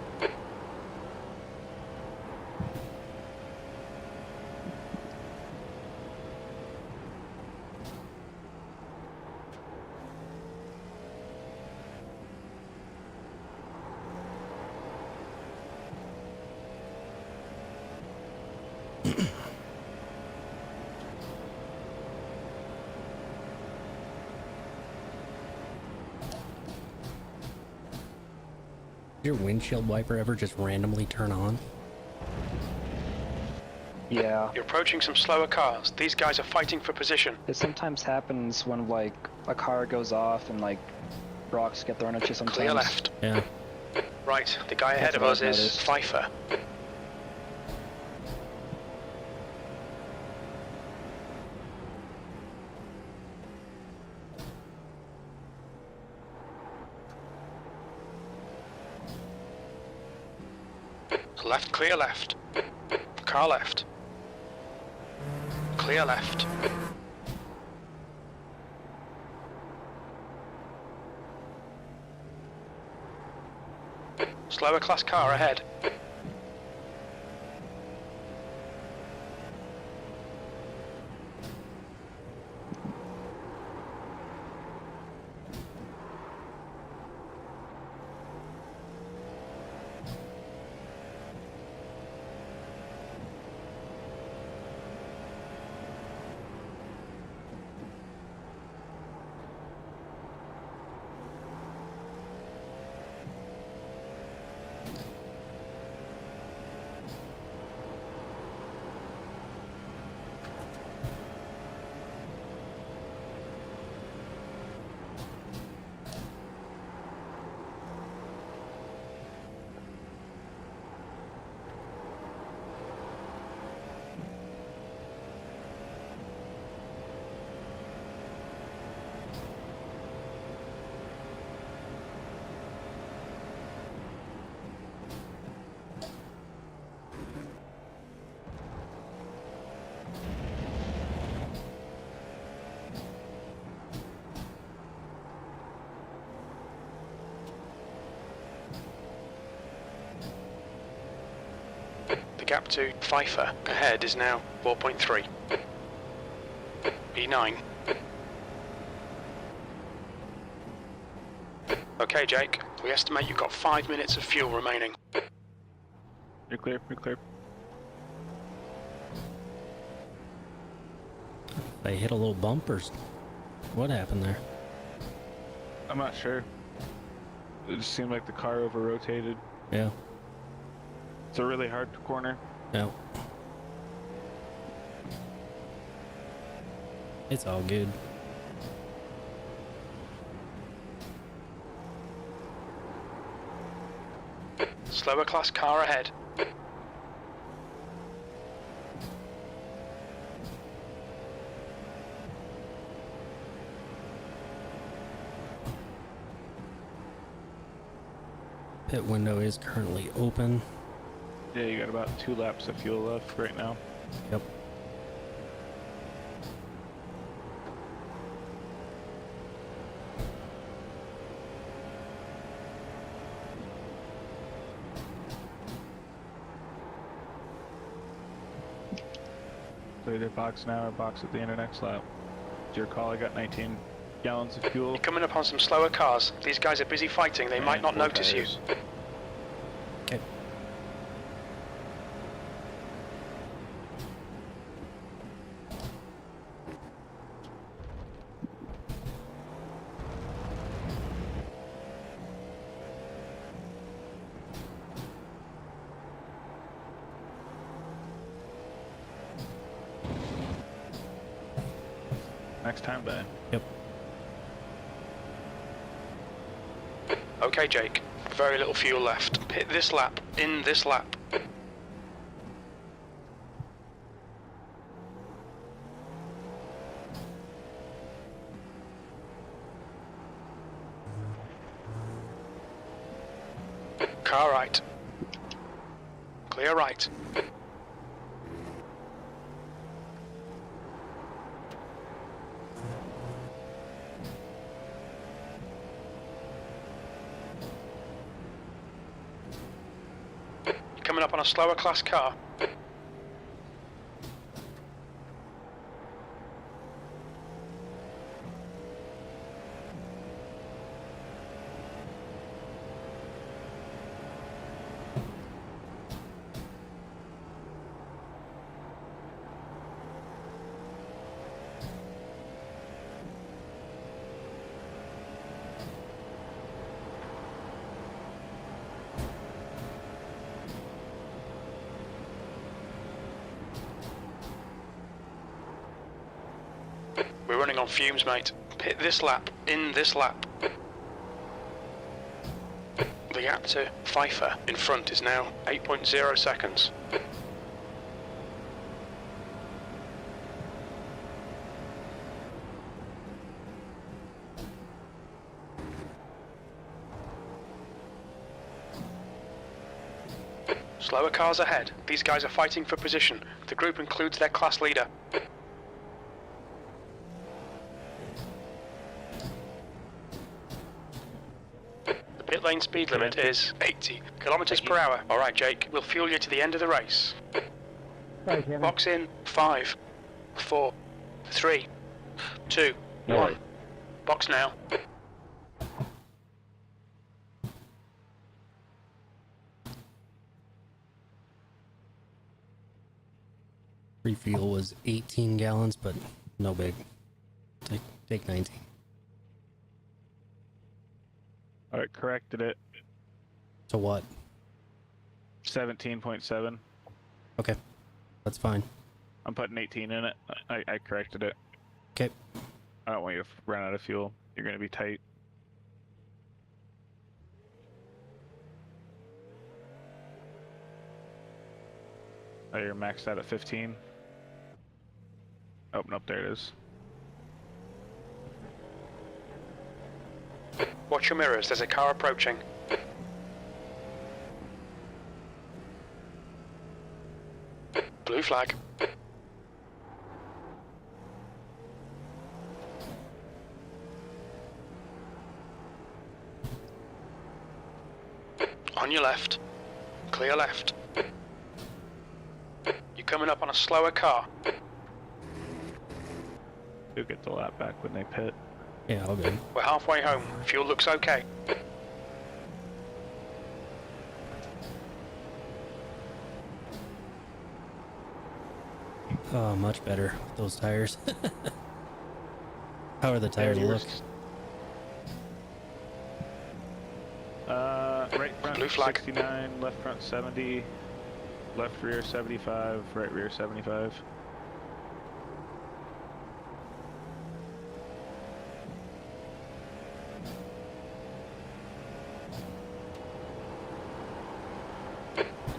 Did your windshield wiper ever just randomly turn on? Yeah. You're approaching some slower cars. These guys are fighting for position. It sometimes happens when like a car goes off and like rocks get thrown at you sometimes. Clear left. Yeah. Right, the guy ahead of us is Pfeiffer. Left, clear left. Car left. Clear left. Slower class car ahead. gap to Pfeiffer ahead is now 4.3. P9. Okay, Jake. We estimate you've got 5 minutes of fuel remaining. You're clear, you're clear. They hit a little bump or what happened there? I'm not sure. It just seemed like the car over-rotated. Yeah. It's a really hard corner. Yeah. It's all good. Slower class car ahead. Pit window is currently open. Yeah, you got about 2 laps of fuel left right now. Yep. So either box now or box at the end of next lap. It's your call. I got 19 gallons of fuel. You're coming up on some slower cars. These guys are busy fighting. They might not notice you. Okay. Next time, Ben. Yep. Okay, Jake. Very little fuel left. Hit this lap. In this lap. Car right. Clear right. Coming up on a slower class car. We're running on fumes, mate. Hit this lap. In this lap. The gap to Pfeiffer in front is now 8.0 seconds. Slower cars ahead. These guys are fighting for position. The group includes their class leader. Pit lane speed limit is 80 kilometers per hour. All right, Jake, we'll fuel you to the end of the race. Sorry, Kevin. Box in 5, 4, 3, 2, 1. Box now. Refuel was 18 gallons, but no big. Take 19. Alright, corrected it. To what? 17.7. Okay, that's fine. I'm putting 18 in it. I corrected it. Okay. I don't want you to run out of fuel. You're going to be tight. Oh, you're maxed out at 15. Oh, nope, there it is. Watch your mirrors, there's a car approaching. Blue flag. On your left. Clear left. coming up on a slower car. You'll get the lap back when they pit. Yeah, all good. We're halfway home. Fuel looks okay. Oh, much better with those tires. How are the tires look? Right front Blue flag. 69, left front 70, left rear 75, right rear 75.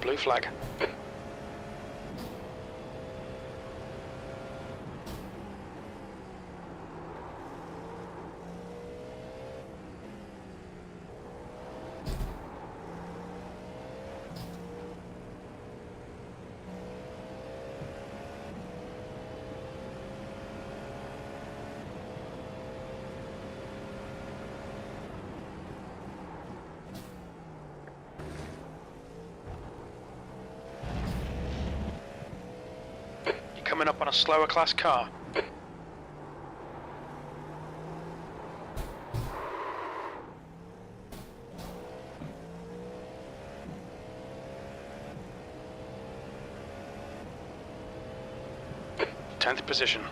Blue flag. Coming up on a slower class car. Tenth position.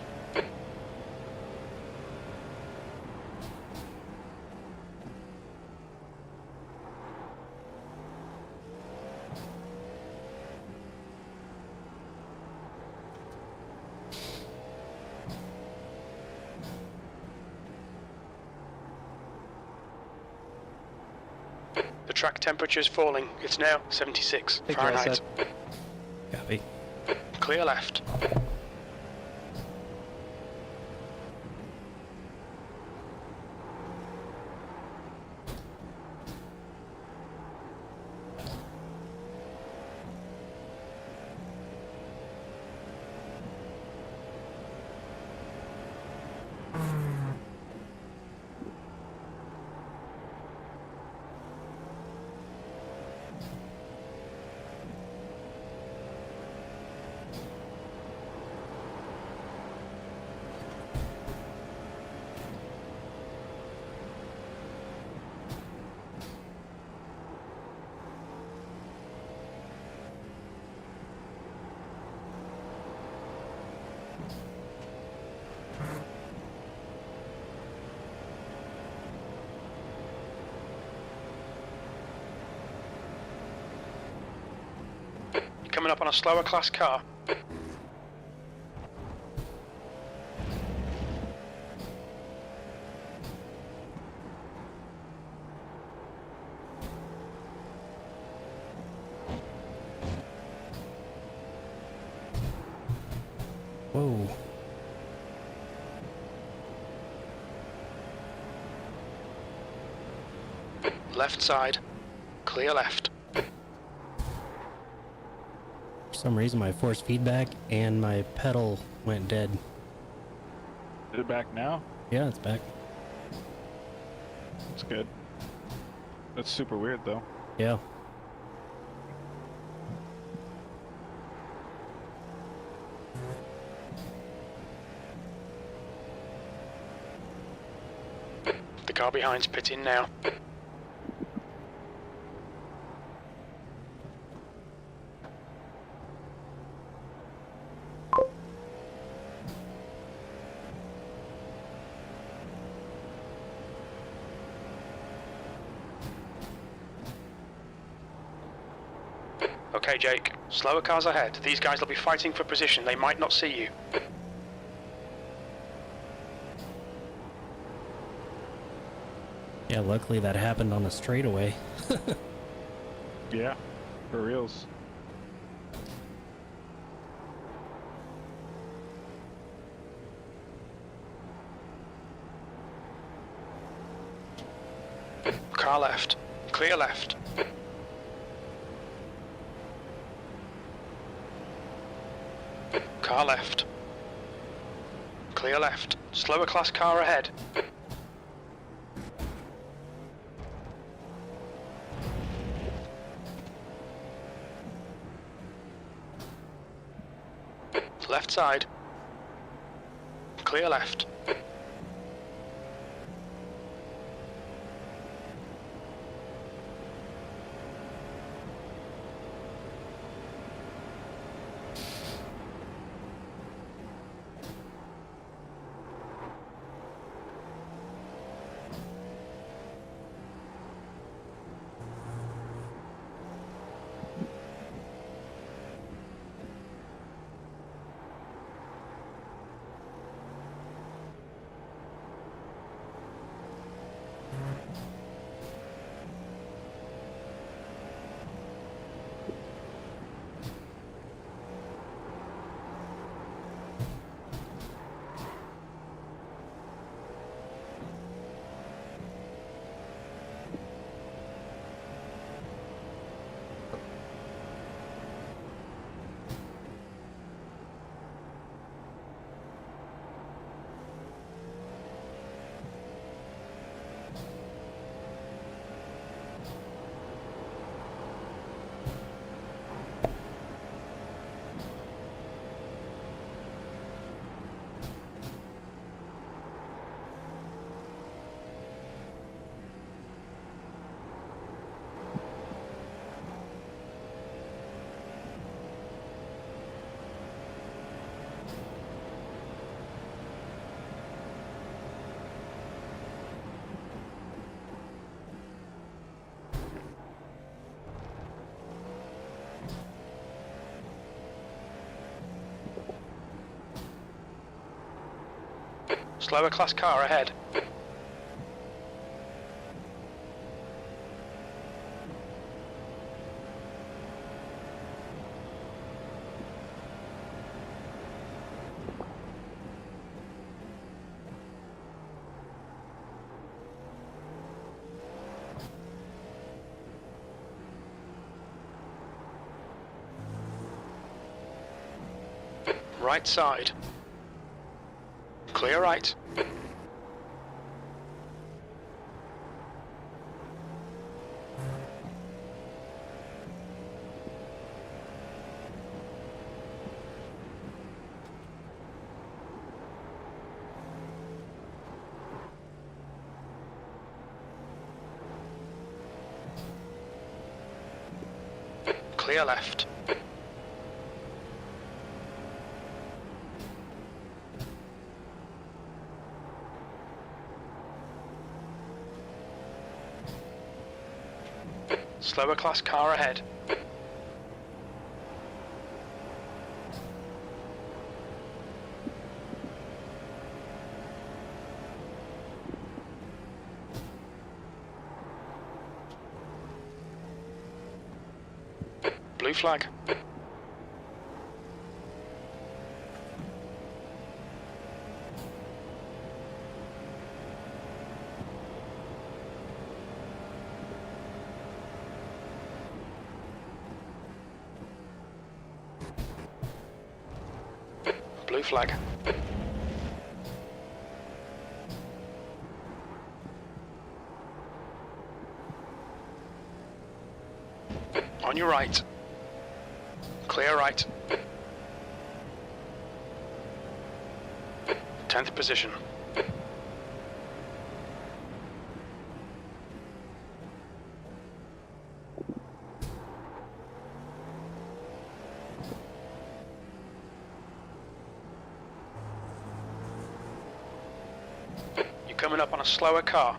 The track temperature is falling. It's now 76 Fahrenheit. Copy. Clear left. Coming up on a slower class car. Whoa. Left side. Clear left. For some reason, my force feedback and my pedal went dead. Is it back now? Yeah, it's back. That's good. That's super weird though. Yeah. The car behind's pitting now. Okay, Jake. Slower cars ahead. These guys will be fighting for position. They might not see you. Yeah, luckily that happened on a straightaway. Yeah, for reals. Car left. Clear left. Car left. Clear left. Slower class car ahead. Left side. Clear left. Slower class car ahead. Right side. Clear right. Clear left. Slower class car ahead. Blue flag. Blue flag. On your right. Clear right. 10th position. You're coming up on a slower car.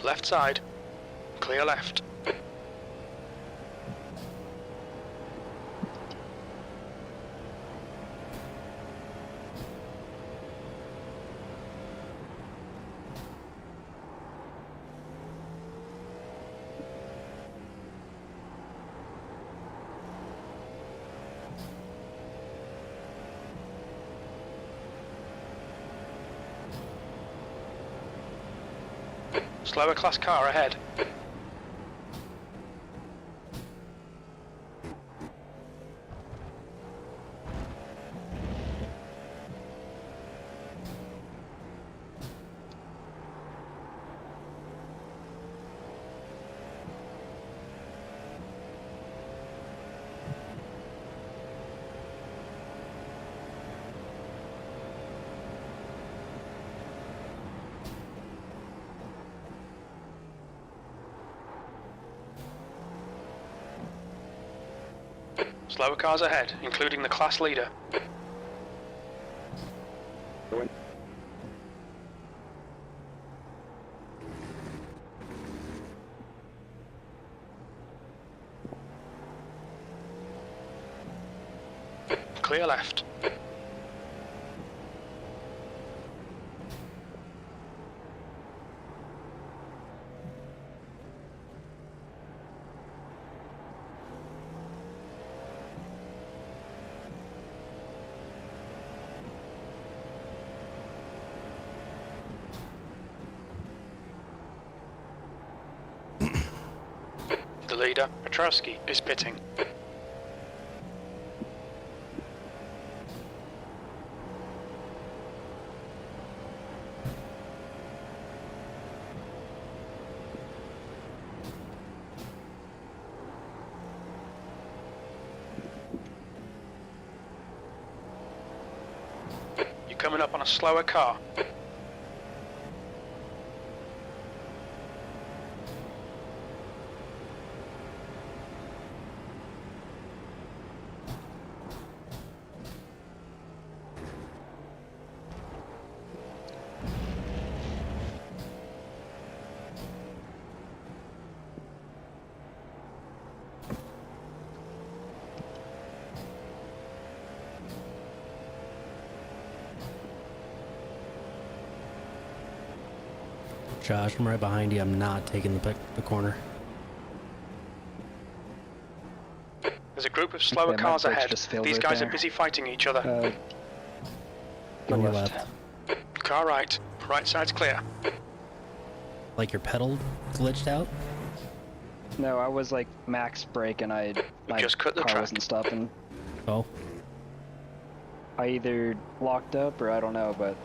Left side. Clear left. Slower class car ahead. Slower cars ahead, including the class leader. Clear left. The leader, Petrowski, is pitting. You're coming up on a slower car. Josh, I'm right behind you. I'm not taking the corner. There's a group of slower cars ahead. These guys are busy fighting each other. On your left. Car right. Right side's clear. Like your pedal glitched out? No, I was like max brake and my just cut the car track. wasn't stopping. Oh. I either locked up or I don't know, but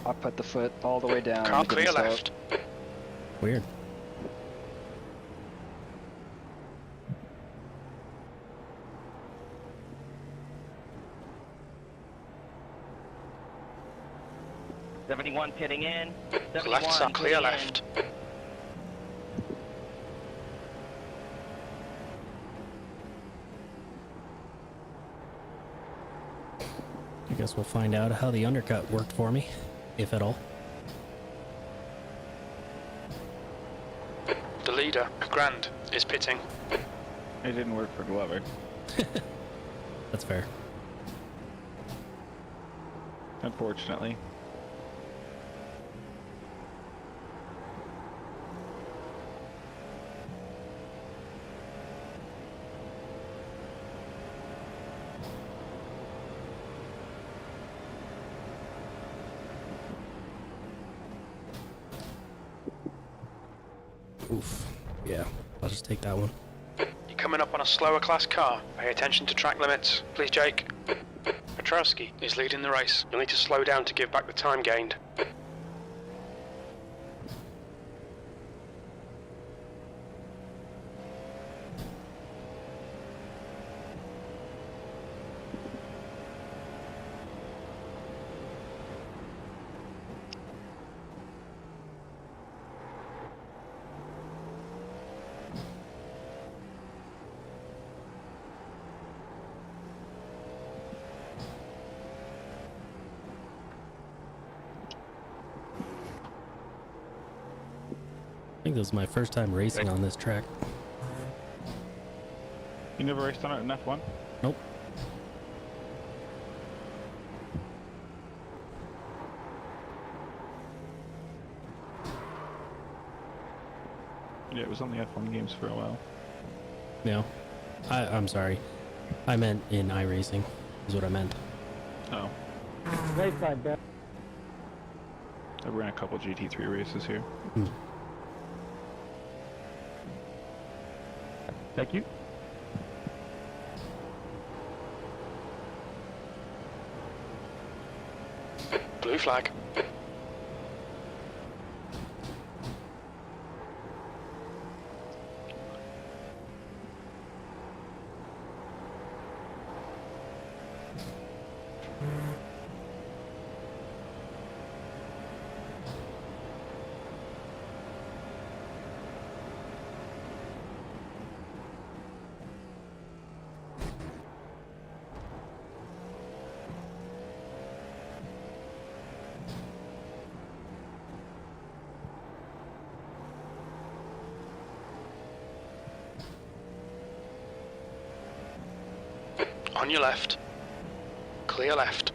I put the foot all the way down. Car and it didn't clear stop. left. Weird. '71 pitting in. Left side clear left. I guess we'll find out how the undercut worked for me, if at all. The leader, Grand, is pitting. It didn't work for Glover. That's fair. Unfortunately. Oof. Yeah, I'll just take that one. You're coming up on a slower class car. Pay attention to track limits. Please, Jake. Petrowski is leading the race. You'll need to slow down to give back the time gained. I think this is my first time racing on this track. You never raced on it in F1? Nope. Yeah, it was on the F1 games for a while. No. I'm sorry. I meant in iRacing, is what I meant. Oh. Right side, Ben. I ran a couple GT3 races here. Hmm. Thank you. Blue flag. On your left. Clear left.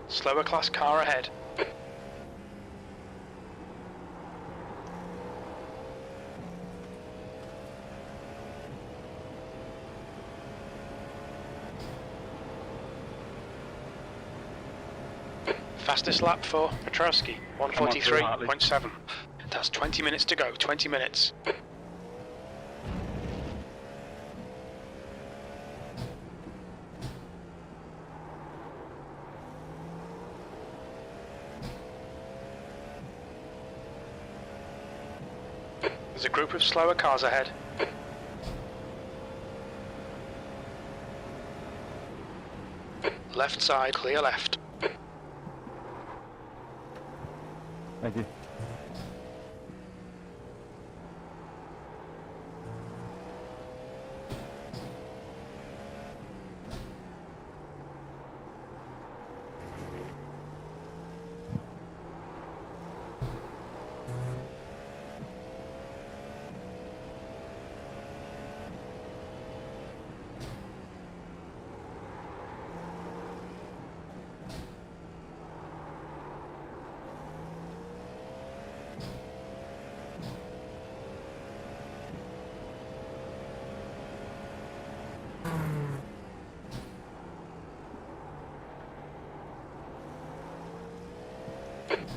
Slower class car ahead. Fastest lap for Petrowski, 1:43.7. That's 20 minutes to go, 20 minutes. There's a group of slower cars ahead. Left side, clear left. Thank you.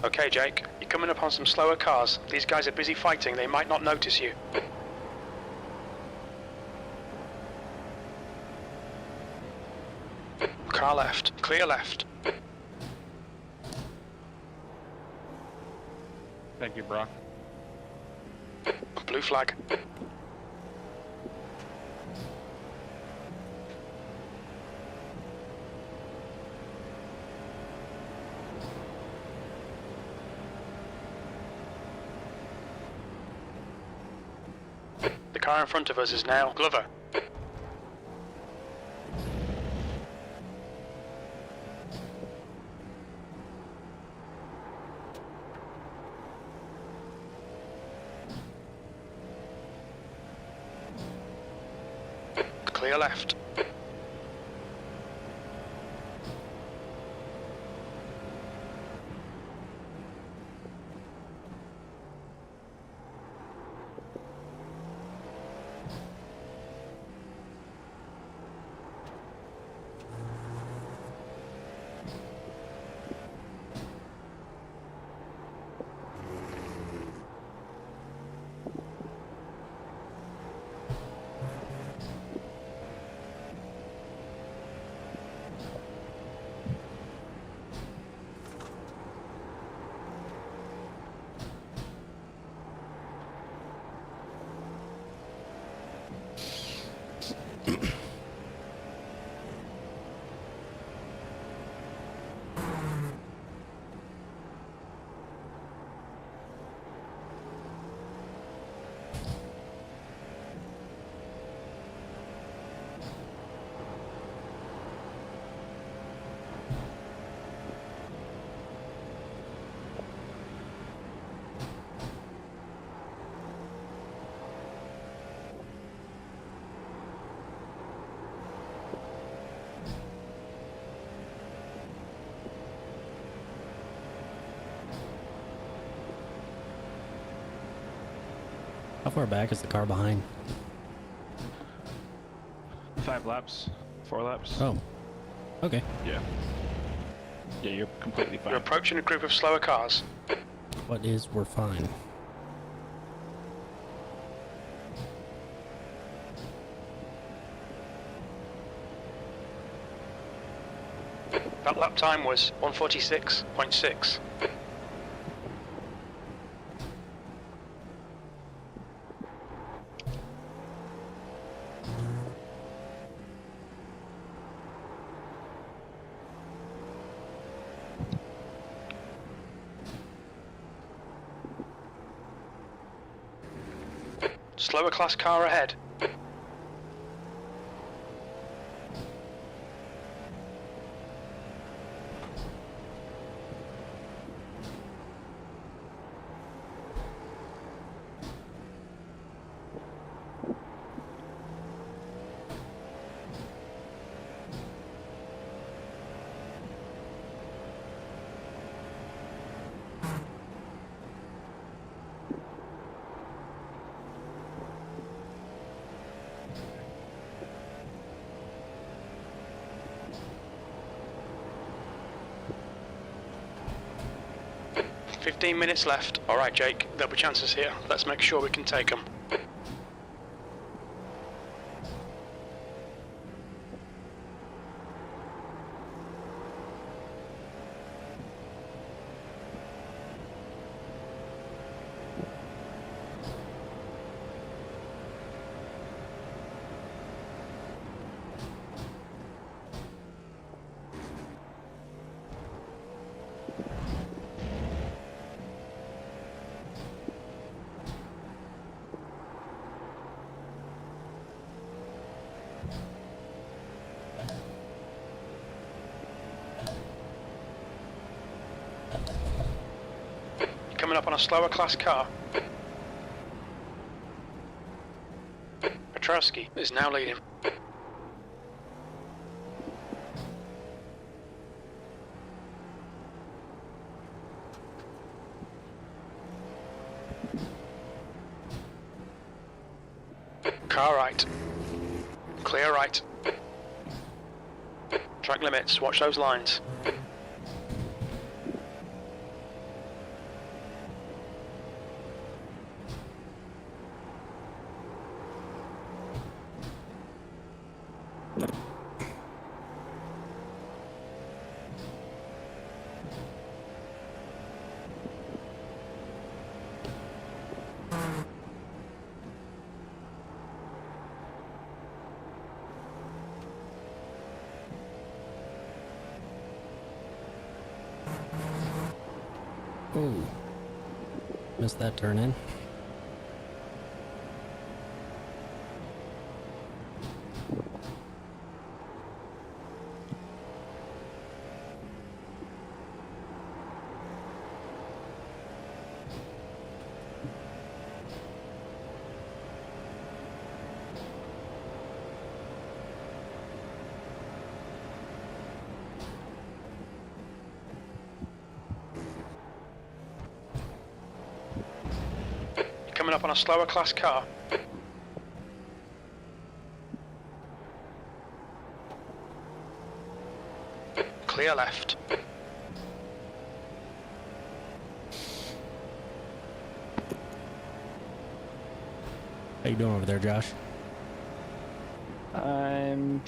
Okay, Jake, you're coming up on some slower cars. These guys are busy fighting, they might not notice you. Car left, clear left. Thank you, bro. Blue flag. The car in front of us is now Glover. Clear left. How far back is the car behind? 5 laps, 4 laps. Oh, okay. Yeah. Yeah, you're completely fine. You're approaching a group of slower cars. What is we're fine? That lap time was 1:46.6. Slower class car ahead. "15 minutes left. All right, Jake, there'll be chances here. Let's make sure we can take them." Coming up on a slower class car. Petrowski is now leading. Car right. Clear right. Track limits, watch those lines. Ooh. Missed that turn in. Coming up on a slower class car. Clear left. How you doing over there, Josh? I'm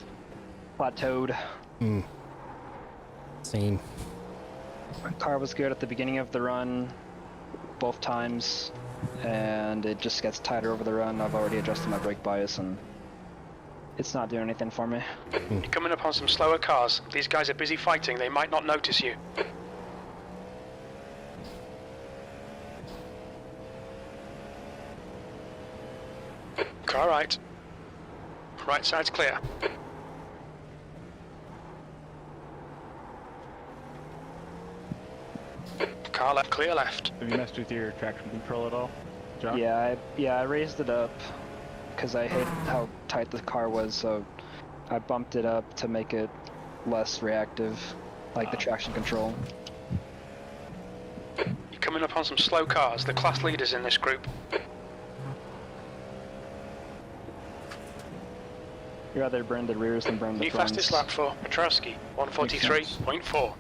plateaued. Same. My car was good at the beginning of the run, both times, and it just gets tighter over the run. I've already adjusted my brake bias, and It's not doing anything for me. You're coming up on some slower cars. These guys are busy fighting. They might not notice you. Car right. Right side's clear. Car left, clear left. Have you messed with your traction control at all, John? Yeah, I raised it up because I hit how tight the car was, so I bumped it up to make it less reactive, like the traction control. You're coming up on some slow cars. The class leaders in this group. You'd rather burn the rears than burn the New fronts. fastest lap for Petrowski, 143.4.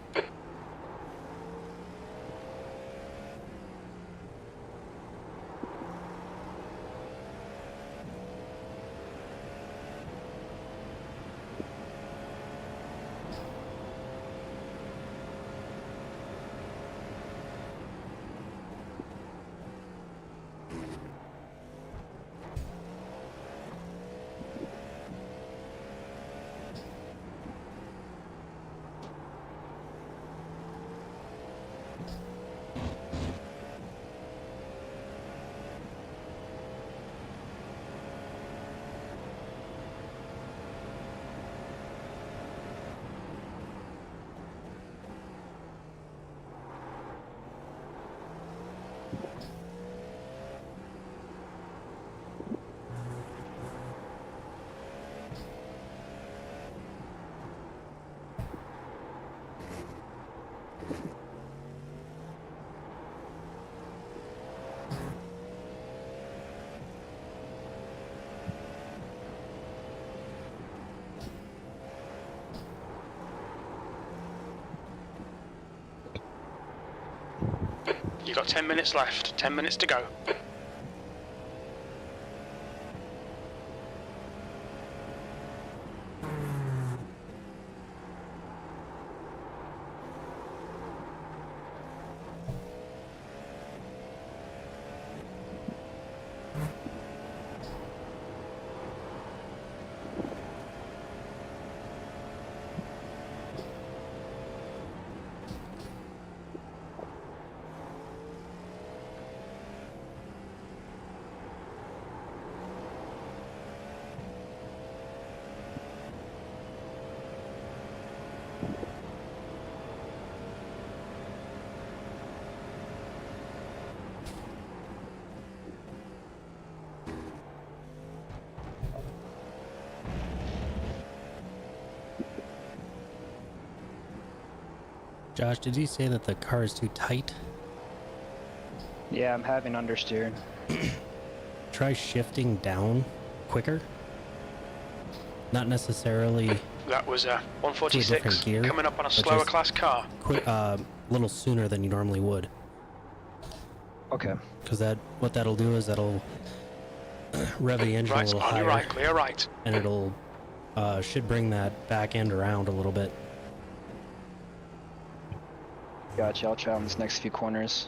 You've got 10 minutes left, 10 minutes to go. Josh, did you say that the car is too tight? Yeah, I'm having understeer. Try shifting down quicker. Not necessarily That was to a 146, different gear, coming up on a but slower just class car. a little sooner than you normally would. Okay. Because what that'll do is that'll rev the engine a Right, little on higher. your right, clear right. And it'll should bring that back end around a little bit. Gotcha, I'll try on these next few corners.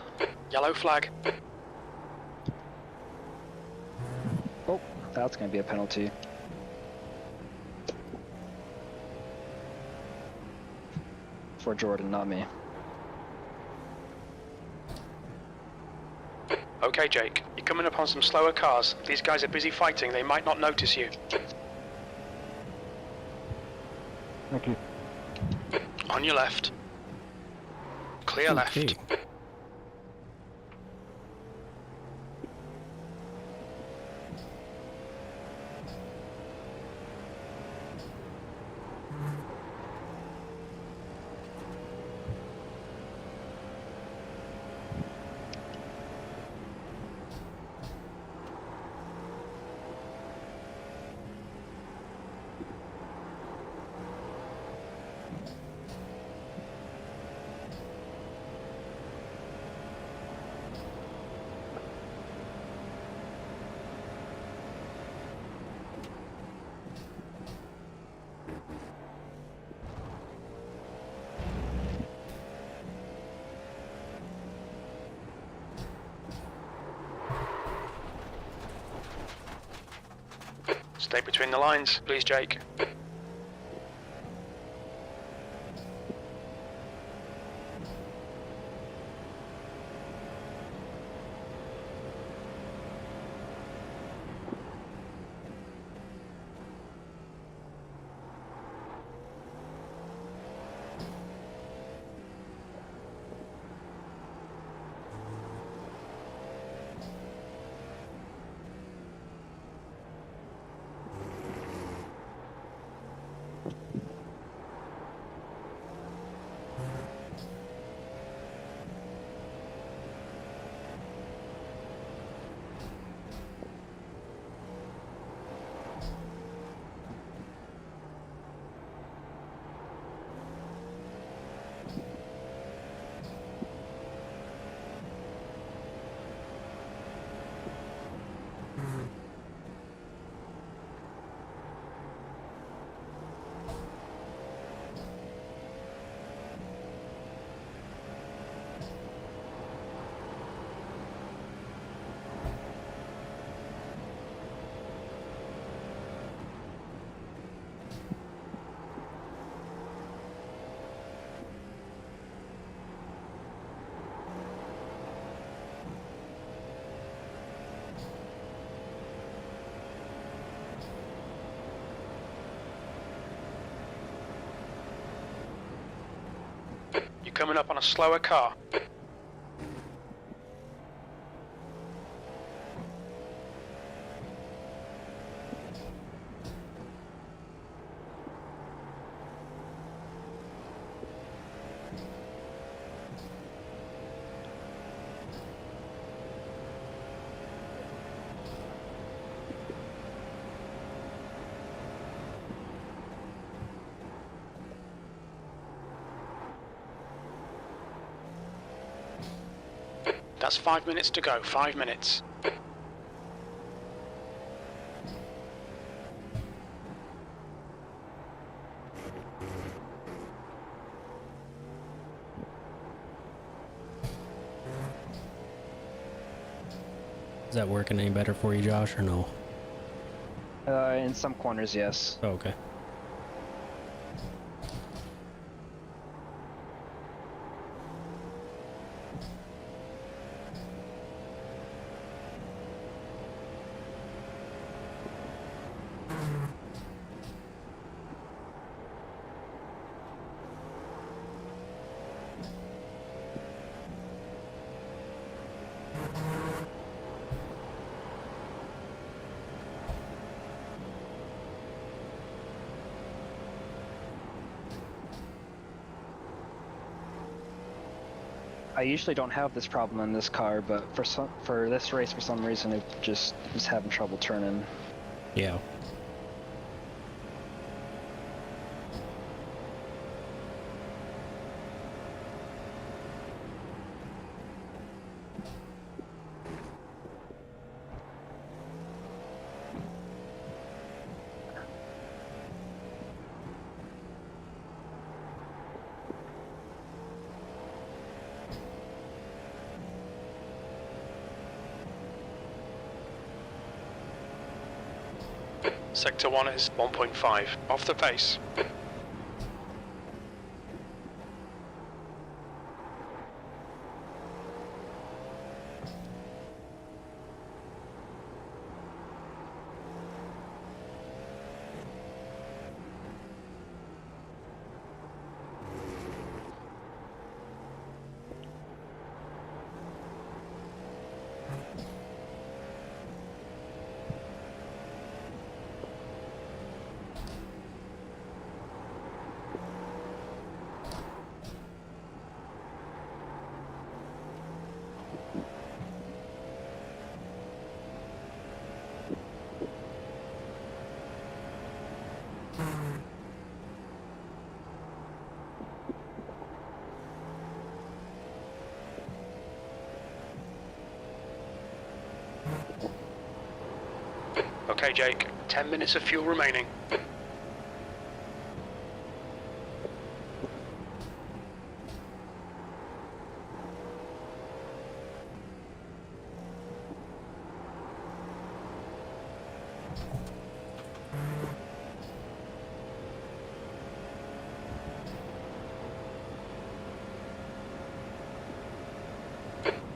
Yellow flag. Oh, that's gonna be a penalty. For Jordan, not me. Okay, Jake, you're coming up on some slower cars. These guys are busy fighting. They might not notice you. Thank you. On your left. Clear left. Stay between the lines, please, Jake. You're coming up on a slower car. That's 5 minutes to go, 5 minutes. Is that working any better for you, Josh, or no? In some corners, yes. Oh, okay. I usually don't have this problem in this car, but for this race, for some reason, it just is having trouble turning. Yeah. Sector 1 is 1.5, off the pace. Okay, Jake, 10 minutes of fuel remaining.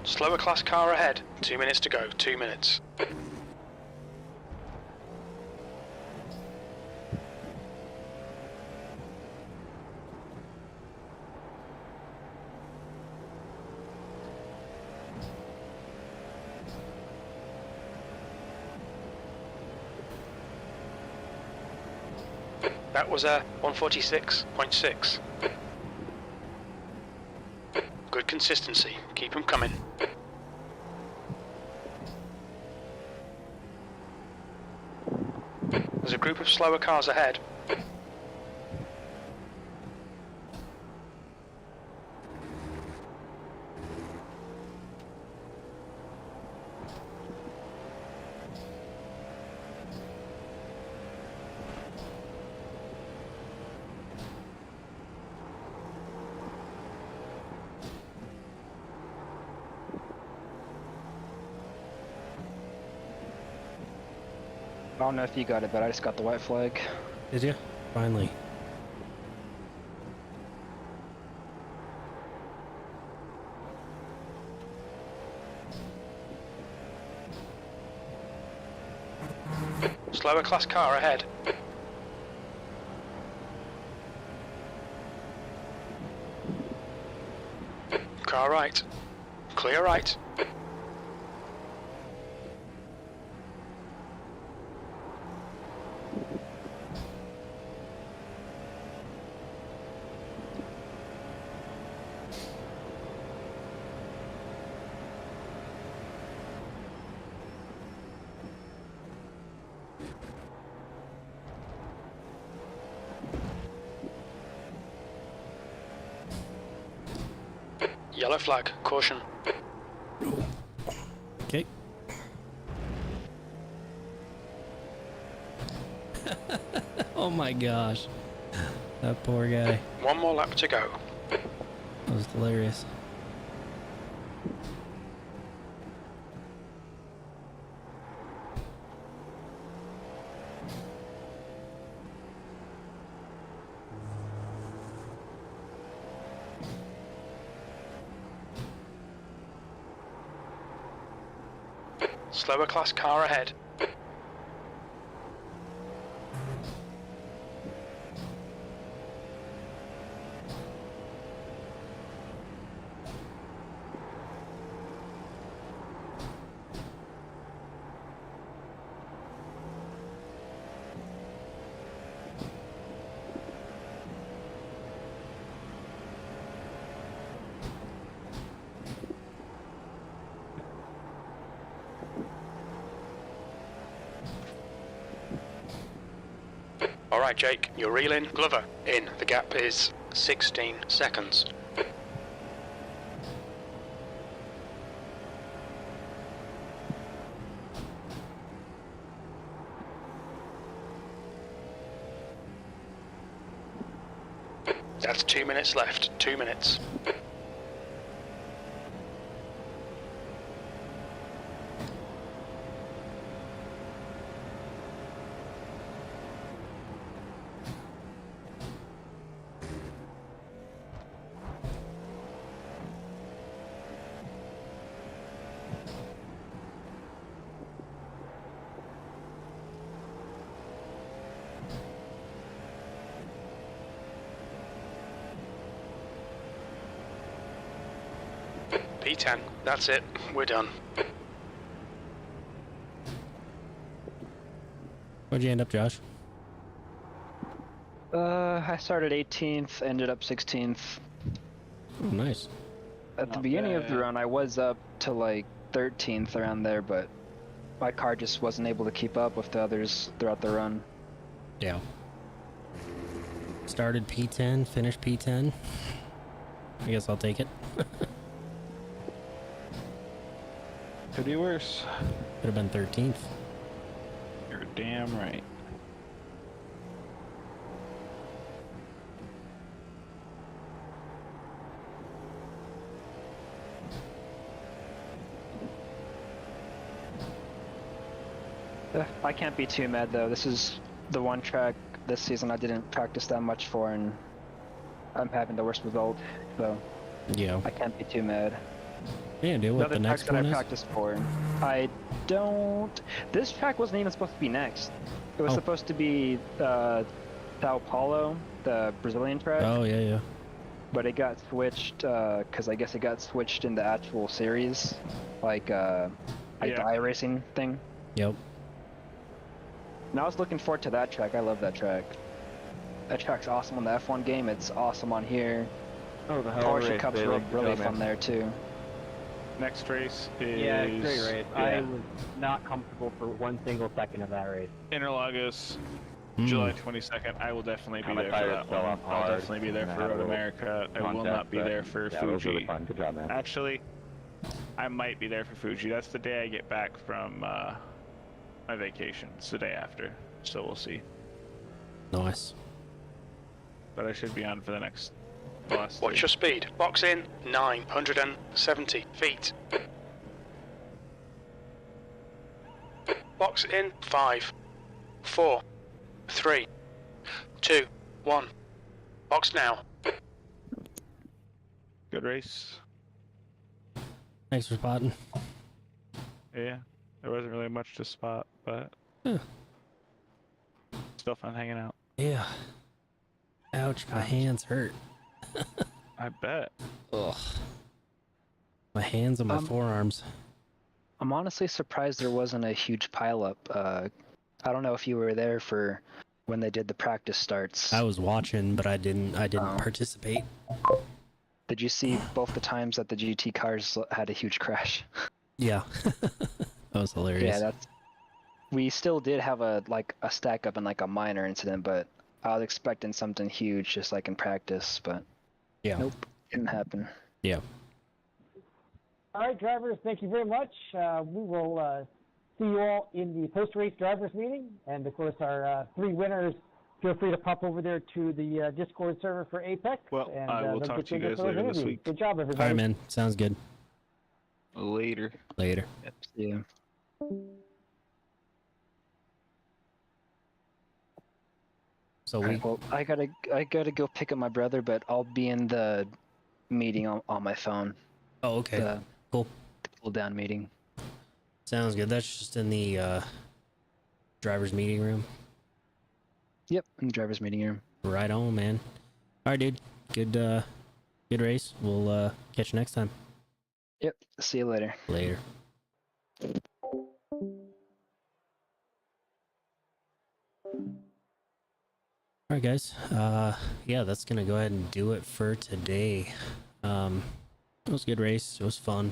Slower class car ahead. 2 minutes to go. 2 minutes. That was a 146.6. Good consistency. Keep them coming. There's a group of slower cars ahead. I don't know if you got it, but I just got the white flag. Did you? Finally. Slower class car ahead. Car right. Clear right. Yellow flag, caution. Okay. Oh my gosh. That poor guy. One more lap to go. That was hilarious. Slower class car ahead. Alright Jake, you're reeling. Glover, in. The gap is 16 seconds. That's 2 minutes left. 2 minutes. P10, that's it, we're done. Where'd you end up, Josh? I started 18th, ended up 16th. Oh, nice. At the beginning of the run, I was up to like 13th around there, but my car just wasn't able to keep up with the others throughout the run. Yeah. Started P10, finished P10. I guess I'll take it. Could be worse. Could have been 13th. You're damn right. I can't be too mad though. This is the one track this season I didn't practice that much for, and I'm having the worst result, so yeah, I can't be too mad. Yeah, dude, what the next one that I is? practiced for, I don't. This track wasn't even supposed to be next. It was supposed to be Sao Paulo, the Brazilian track. Oh yeah, yeah. But it got switched because I guess it got switched in the actual series, like the iRacing thing. Yep. And I was looking forward to that track. I love that track. That track's awesome on the F1 game. It's awesome on here. Oh, the Porsche Cup's really fun there too. Next race is... Yeah, great race. Yeah. I was not comfortable for 1 single second of that race. Interlagos, July 22nd. I will definitely be there for that one. I'll definitely be there for Road America. I will not be there for That was Fuji. really fun. Good job, man. Actually, I might be there for Fuji. That's the day I get back from my vacation. It's the day after, so we'll see. Nice. But I should be on for the next last What's your speed? Box in 970 feet. Box in 5, 4, 3, 2, 1. Box now. Good race. Thanks for spotting. Yeah, there wasn't really much to spot, but still fun hanging out. Yeah. Ouch, my hands hurt. I bet. Ugh. My hands and my forearms. I'm honestly surprised there wasn't a huge pileup. I don't know if you were there for when they did the practice starts. I was watching, but I didn't participate. Did you see both the times that the GT cars had a huge crash? Yeah. That was hilarious. Yeah, we still did have a stack up and like a minor incident, but I was expecting something huge just like in practice, but yeah. Nope, didn't happen. Yeah. All right, drivers, thank you very much. We will see you all in the post-race drivers meeting. And, of course, our 3 winners, feel free to pop over there to the Discord server for Apex. Well, and, we'll they'll talk get to you into guys those later this interviews. week. Good job, everybody. All right, man. Sounds good. Later. Later. Yep, see ya. So well, I gotta go pick up my brother, but I'll be in the meeting on my phone. Oh, okay. Cool. The cool down meeting. Sounds good. That's just in the driver's meeting room. Yep, in the driver's meeting room. Right on, man. All right, dude. Good race. We'll catch you next time. Yep. See you later. Later. All right, guys. Yeah, that's gonna go ahead and do it for today. It was a good race. It was fun.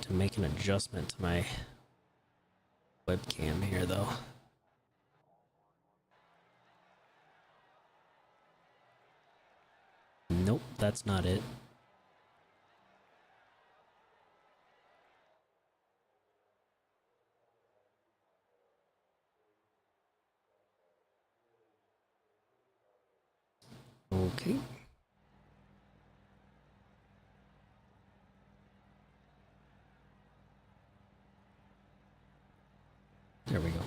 To make an adjustment to my webcam here, though. Nope, that's not it. Okay. There we go.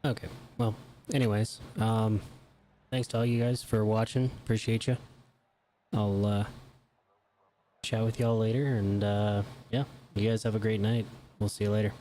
Okay, well, anyways, thanks to all you guys for watching. Appreciate you. I'll chat with y'all later. And yeah, you guys have a great night. We'll see you later.